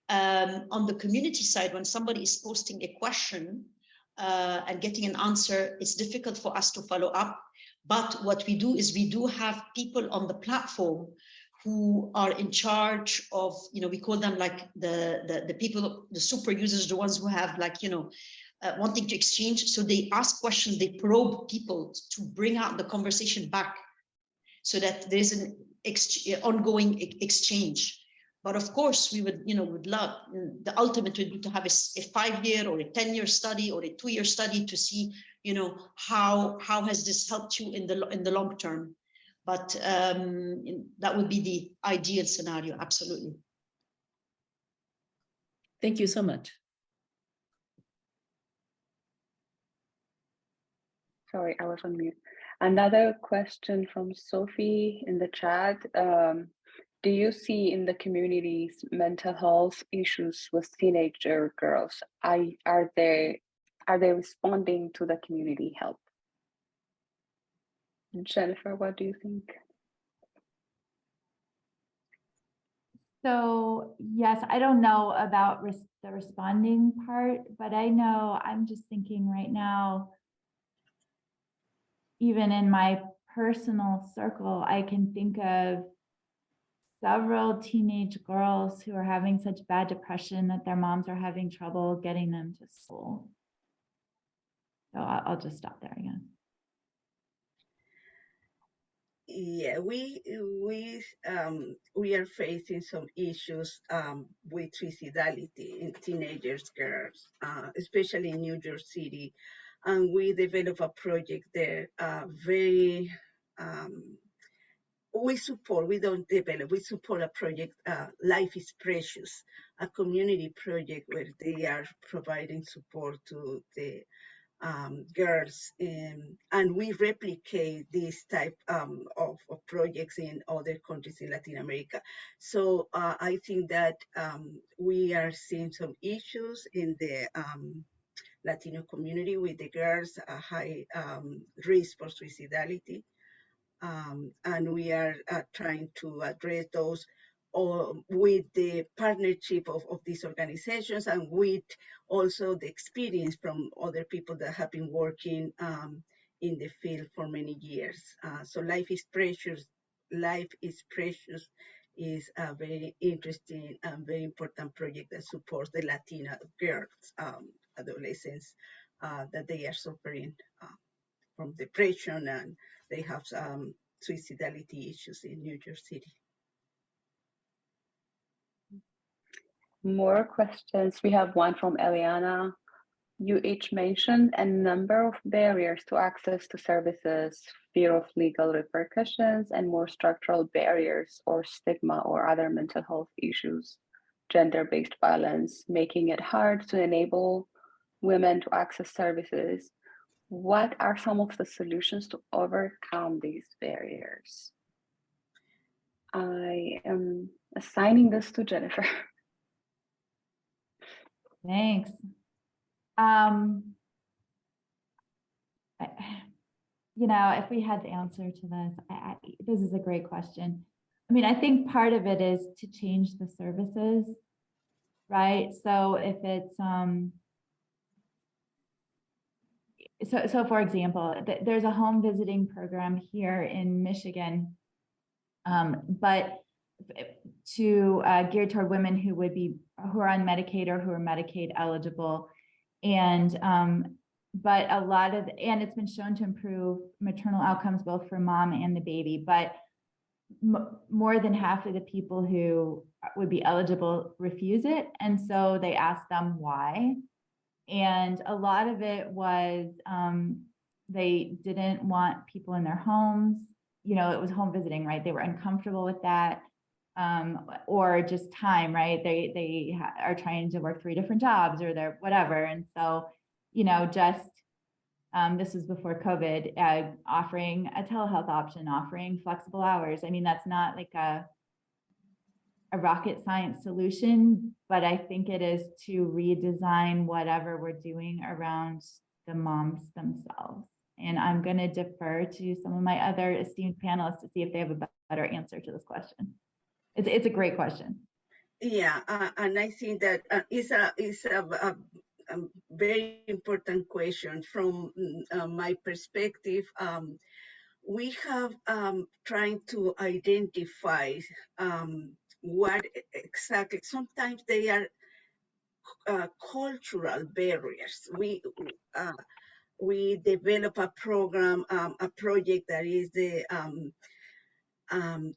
On the community side, when somebody is posting a question and getting an answer, it's difficult for us to follow up. But what we do is we do have people on the platform who are in charge of, we call them like the people, the super users, the ones who have like, wanting to exchange. So they ask questions, they probe people to bring out the conversation back so that there's an ongoing exchange. But of course, we would love, the ultimate would be to have a 5-year or a 10-year study or a 2-year study to see, how has this helped you in the long term. But that would be the ideal scenario, absolutely. Thank you so much. Sorry, I was on mute. Another question from Sophie in the chat. Do you see in the communities mental health issues with teenager girls? Are they responding to the community help? Jennifer, what do you think? So yes, I don't know about the responding part, but I know, I'm just thinking right now, even in my personal circle, I can think of several teenage girls who are having such bad depression that their moms are having trouble getting them to school. So I'll just stop there again. Yeah, we are facing some issues with suicidality in teenagers, girls, especially in New York City, and we developed a project there. We support. We don't develop. We support a project. Life is Precious, a community project where they are providing support to the girls, and we replicate this type of projects in other countries in Latin America. So I think that we are seeing some issues in the Latino community with the girls, a high risk for suicidality. And we are trying to address those with the partnership of these organizations and with also the experience from other people that have been working in the field for many years. So Life is Precious. Life is Precious is a very interesting and very important project that supports the Latina girls, adolescents, that they are suffering from depression, and they have suicidality issues in New York City. More questions. We have one from Eliana. You each mentioned a number of barriers to access to services, fear of legal repercussions, and more structural barriers or stigma or other mental health issues, gender-based violence, making it hard to enable women to access services. What are some of the solutions to overcome these barriers? I am assigning this to Jennifer. Thanks. You know, if we had the answer to this, this is a great question. I mean, I think part of it is to change the services, right? So if it's, so for example, there's a home visiting program here in Michigan, but to geared toward women who are on Medicaid or who are Medicaid eligible, and but a lot of, and it's been shown to improve maternal outcomes both for mom and the baby, but more than half of the people who would be eligible refuse it, and so they asked them why. And a lot of it was they didn't want people in their homes. You know, it was home visiting, right? They were uncomfortable with that, or just time, right? They are trying to work 3 different jobs or they're whatever. And so, you know, just this was before COVID, offering a telehealth option, offering flexible hours. I mean, that's not like a rocket science solution, but I think it is to redesign whatever we're doing around the moms themselves. And I'm going to defer to some of my other esteemed panelists to see if they have a better answer to this question. It's a great question. Yeah, and I think that it's a very important question from my perspective. We have trying to identify what exactly, sometimes they are cultural barriers. We develop a program, a project that is the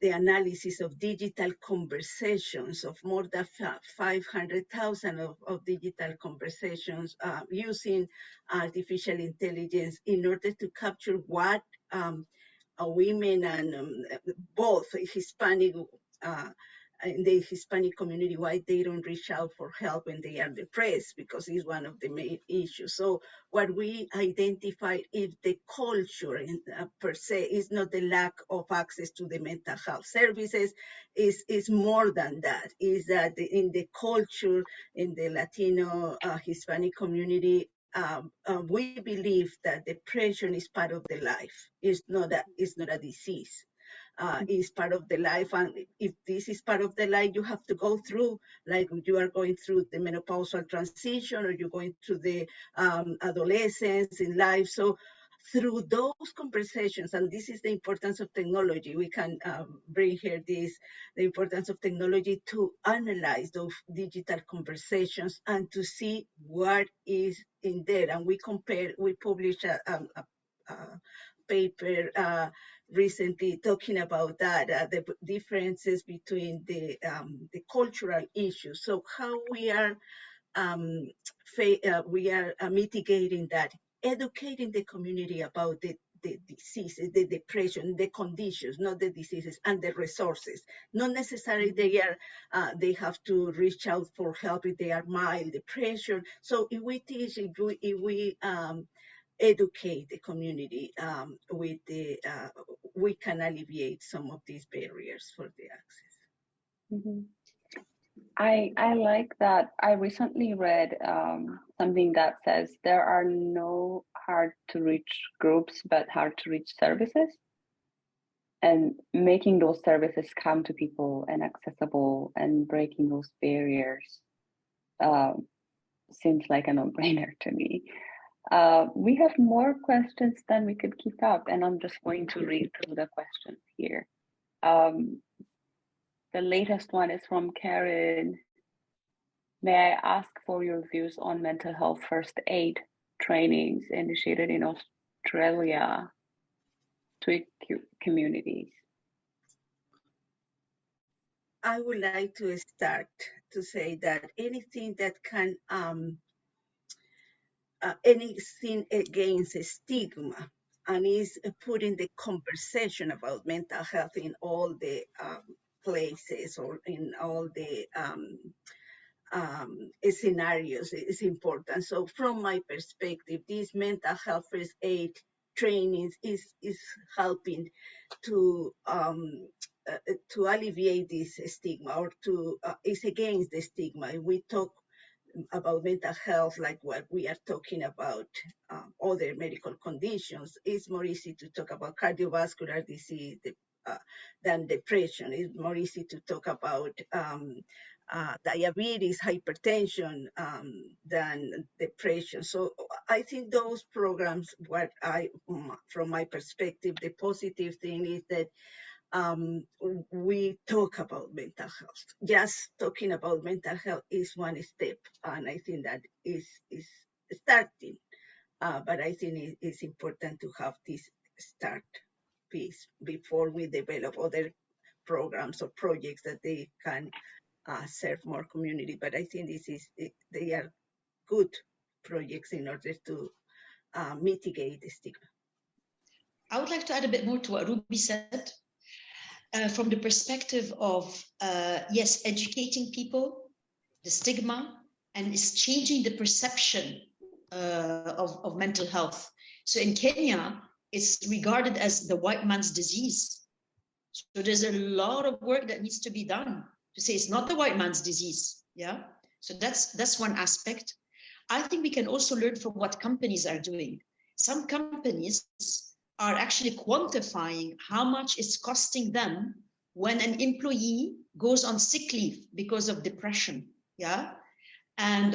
analysis of digital conversations, of more than 500,000 of digital conversations using artificial intelligence in order to capture what women and both Hispanic in the Hispanic community, why they don't reach out for help when they are depressed, because it's one of the main issues. So what we identify is the culture per se is not the lack of access to the mental health services, is more than that, is that in the culture, in the Latino Hispanic community, we believe that depression is part of the life. It's not a disease. Is part of the life, and if this is part of the life, you have to go through, like you are going through the menopausal transition, or you're going through the adolescence in life. So through those conversations, and this is the importance of technology, we can bring here the importance of technology to analyze those digital conversations and to see what is in there. And we published a paper recently talking about that, the differences between the cultural issues. So how we are mitigating that, educating the community about the diseases, the depression, the conditions, not the diseases, and the resources. Not necessarily they have to reach out for help if they are mild depression. So if we teach, if we educate the community we can alleviate some of these barriers for the access. Mm-hmm. I like that. I recently read something that says there are no hard to reach groups, but hard to reach services. And making those services come to people and accessible and breaking those barriers seems like a no-brainer to me. We have more questions than we could keep up, and I'm just going to read through the questions here. The latest one is from Karen. May I ask for your views on mental health first aid trainings initiated in Australia to communities? I would like to start to say that anything that can, anything against stigma and is putting the conversation about mental health in all the places or in all the scenarios is important. So from my perspective, this mental health first aid trainings is helping to alleviate this stigma, or to is against the stigma. We talk about mental health like what we are talking about other medical conditions. It's more easy to talk about cardiovascular disease than depression. It's more easy to talk about diabetes, hypertension than depression. So I think those programs, from my perspective, the positive thing is that we talk about mental health. Just talking about mental health is one step, and I think that is starting. But I think it's important to have this start piece before we develop other programs or projects that they can serve more community. But I think they are good projects in order to mitigate the stigma. I would like to add a bit more to what Ruby said. From the perspective of, yes, educating people, the stigma, and is changing the perception of mental health. So in Kenya, it's regarded as the white man's disease. So there's a lot of work that needs to be done to say it's not the white man's disease. Yeah. So that's one aspect. I think we can also learn from what companies are doing. Some companies are actually quantifying how much it's costing them when an employee goes on sick leave because of depression, yeah,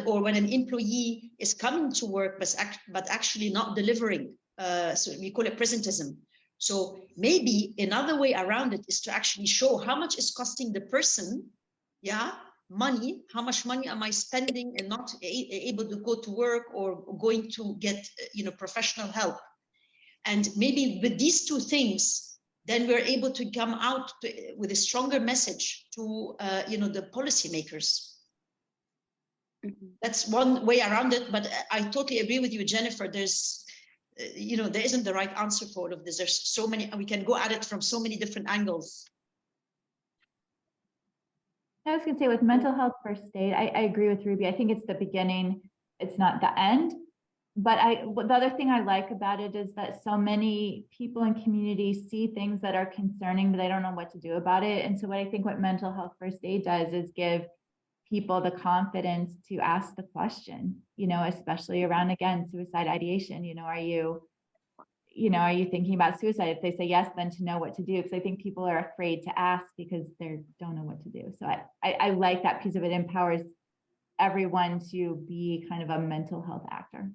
or when an employee is coming to work but actually not delivering. So we call it presentism. So maybe another way around it is to actually show how much it's costing the person, yeah, money. How much money am I spending and not able to go to work or going to get professional help? And maybe with these two things, then we're able to come out with a stronger message to the policymakers. Mm-hmm. That's one way around it. But I totally agree with you, Jennifer. There's, there isn't the right answer for all of this. There's so many, and we can go at it from so many different angles. I was going to say with mental health first aid, I agree with Ruby. I think it's the beginning. It's not the end. But the other thing I like about it is that so many people in communities see things that are concerning, but they don't know what to do about it. And so what I think what mental health first aid does is give people the confidence to ask the question, especially around, again, suicide ideation. Are you thinking about suicide? If they say yes, then to know what to do. Because I think people are afraid to ask because they don't know what to do. So I like that piece of it. Empowers everyone to be kind of a mental health actor.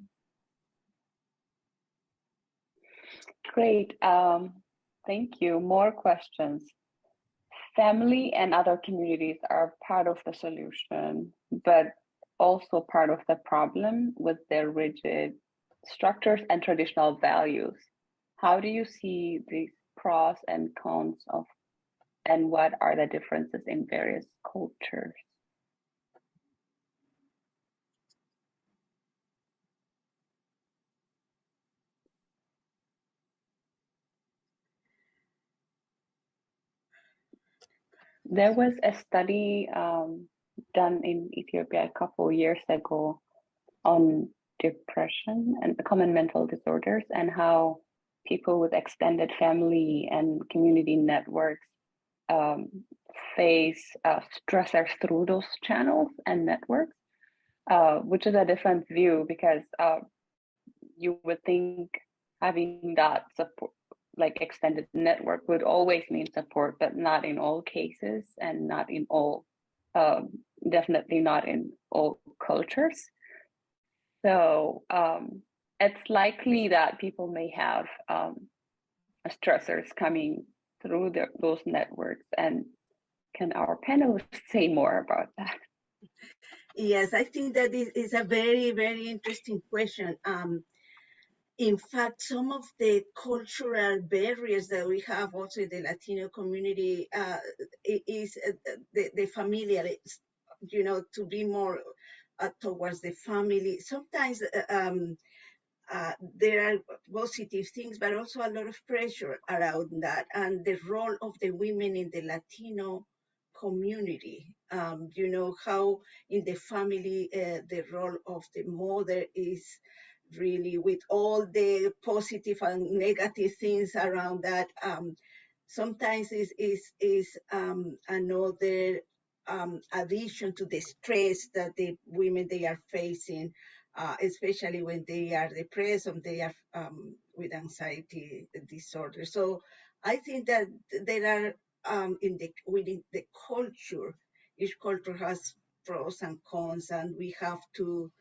Great. Thank you. More questions. Family and other communities are part of the solution, but also part of the problem with their rigid structures and traditional values. How do you see these pros and cons of, and what are the differences in various cultures? There was a study done in Ethiopia a couple years ago on depression and common mental disorders and how people with extended family and community networks face stressors through those channels and networks, which is a different view because you would think having that support, like extended network, would always mean support, but not in all cases and not in all, definitely not in all cultures. So it's likely that people may have stressors coming through those networks. And can our panelists say more about that? Yes, I think that is a very, very interesting question. In fact, some of the cultural barriers that we have also in the Latino community is the familiar, you know, to be more towards the family. Sometimes there are positive things, but also a lot of pressure around that. And the role of the women in the Latino community, you know, how in the family, the role of the mother is really, with all the positive and negative things around that, sometimes is another addition to the stress that the women they are facing, especially when they are depressed or they are with anxiety disorder. So I think that there are within the culture, each culture has pros and cons, and we have to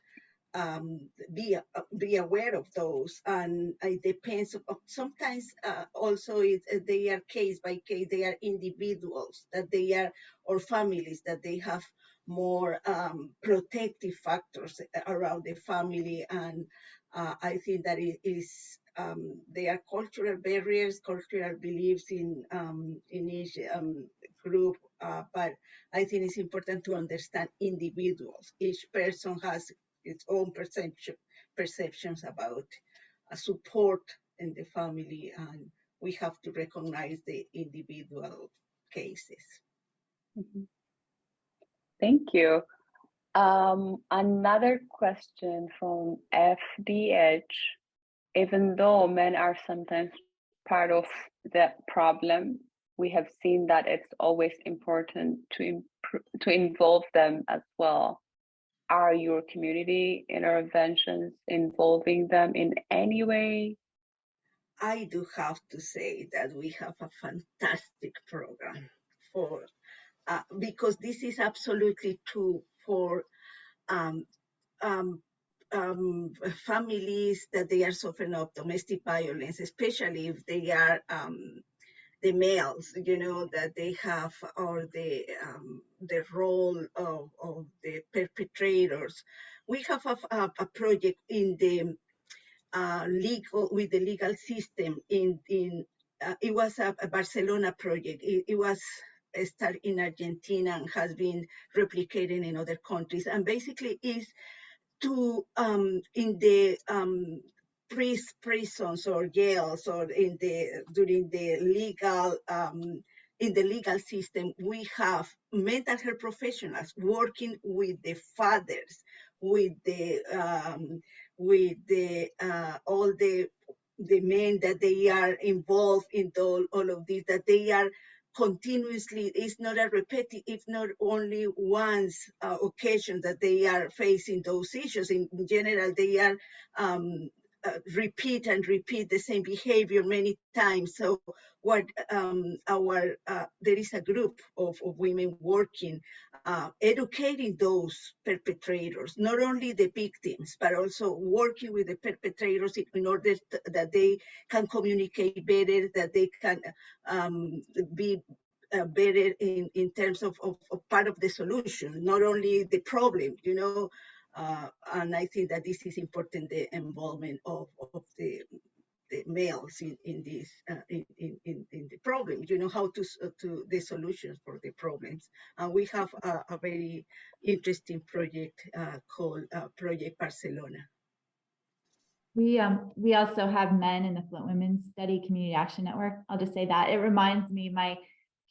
be aware of those, and it depends. Sometimes also they are case by case. They are individuals that they are, or families that they have more protective factors around the family, and I think that it is there are cultural barriers, cultural beliefs in each group, but I think it's important to understand individuals. Each person has its own perceptions about support in the family, and we have to recognize the individual cases. Mm-hmm. Thank you. Another question from FDH. Even though men are sometimes part of the problem, we have seen that it's always important to involve them as well. Are your community interventions involving them in any way? I do have to say that we have a fantastic program for, because this is absolutely true for families that they are suffering of domestic violence, especially if they are the males, you know, that they have, or the role of the perpetrators. We have a project in the with the legal system it was a Barcelona project. It was started in Argentina and has been replicated in other countries, and basically is to in the prisons or jails, or during the legal in the legal system, we have mental health professionals working with the fathers, with the all the men that they are involved in all of this, that they are continuously, it's not a repetitive, it's not only once occasion that they are facing those issues. In general, they are repeat and repeat the same behavior many times. So what there is a group of women working, educating those perpetrators, not only the victims, but also working with the perpetrators in order that they can communicate better, that they can be better in terms of part of the solution, not only the problem, you know. And I think that this is important, the involvement of the males in this in the problems, you know, how to the solutions for the problems. And we have a very interesting project called Project Barcelona. We also have men in the Flint Women's Study Community Action Network. I'll just say that. It reminds me, my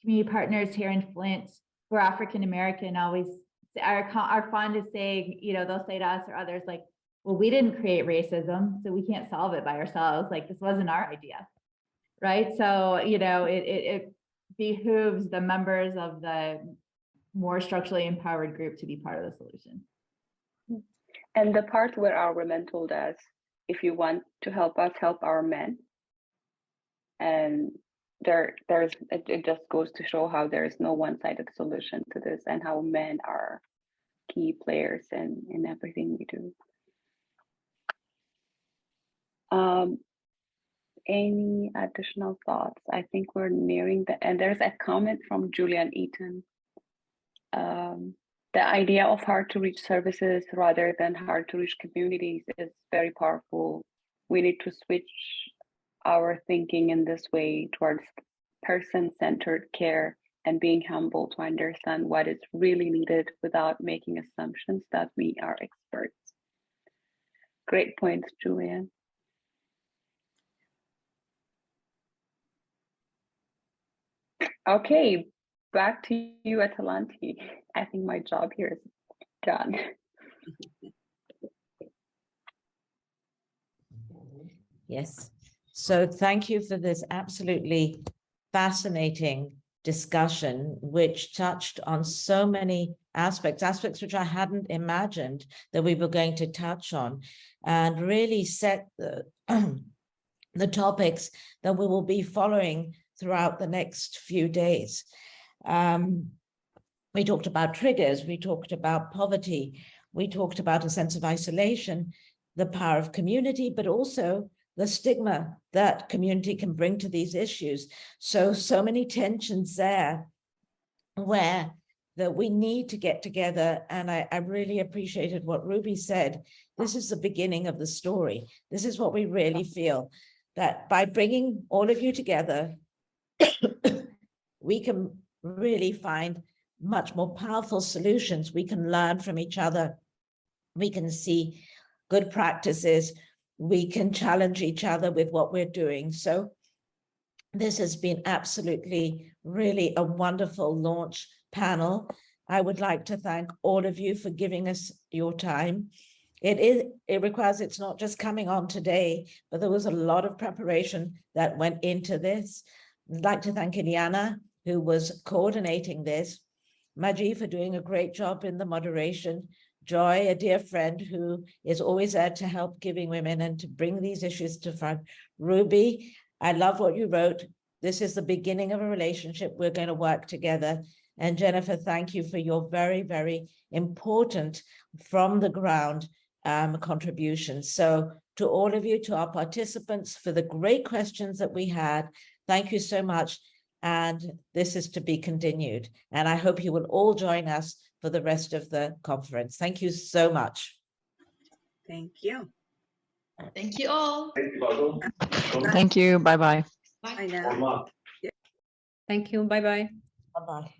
community partners here in Flint who are African American always are fond of saying, you know, they'll say to us or others like, well, we didn't create racism, so we can't solve it by ourselves. Like, this wasn't our idea, right? So, you know, it behooves the members of the more structurally empowered group to be part of the solution. And the part where our women told us, if you want to help us, help our men. And it just goes to show how there is no one-sided solution to this, and how men are key players in everything we do. Any additional thoughts? I think we're nearing the end. There's a comment from Julian Eaton. The idea of hard to reach services rather than hard to reach communities is very powerful. We need to switch our thinking in this way towards person-centered care and being humble to understand what is really needed without making assumptions that we are experts. Great points, Julian. Okay, back to you, Atalanti. I think my job here is done. Yes. So thank you for this absolutely fascinating discussion, which touched on so many aspects which I hadn't imagined that we were going to touch on, and really set the, the topics that we will be following throughout the next few days. We talked about triggers, we talked about poverty, we talked about a sense of isolation, the power of community, but also the stigma that community can bring to these issues. So many tensions there where that we need to get together. And I really appreciated what Ruby said. This is the beginning of the story. This is what we really feel, that by bringing all of you together, we can really find much more powerful solutions. We can learn from each other. We can see good practices. We can challenge each other with what we're doing. So this has been absolutely, really a wonderful launch panel. I would like to thank all of you for giving us your time. It requires, it's not just coming on today, but there was a lot of preparation that went into this. I'd like to thank Ileana, who was coordinating this, Maji for doing a great job in the moderation, Joy, a dear friend who is always there to help giving women and to bring these issues to front. Ruby, I love what you wrote. This is the beginning of a relationship. We're going to work together. And Jennifer, thank you for your very, very important from the ground contributions. So to all of you, to our participants, for the great questions that we had, thank you so much. And this is to be continued. And I hope you will all join us for the rest of the conference. Thank you so much. Thank you. Thank you all. Thank you. Bye-bye. Bye. Bye now. Thank you. Bye-bye. Bye-bye.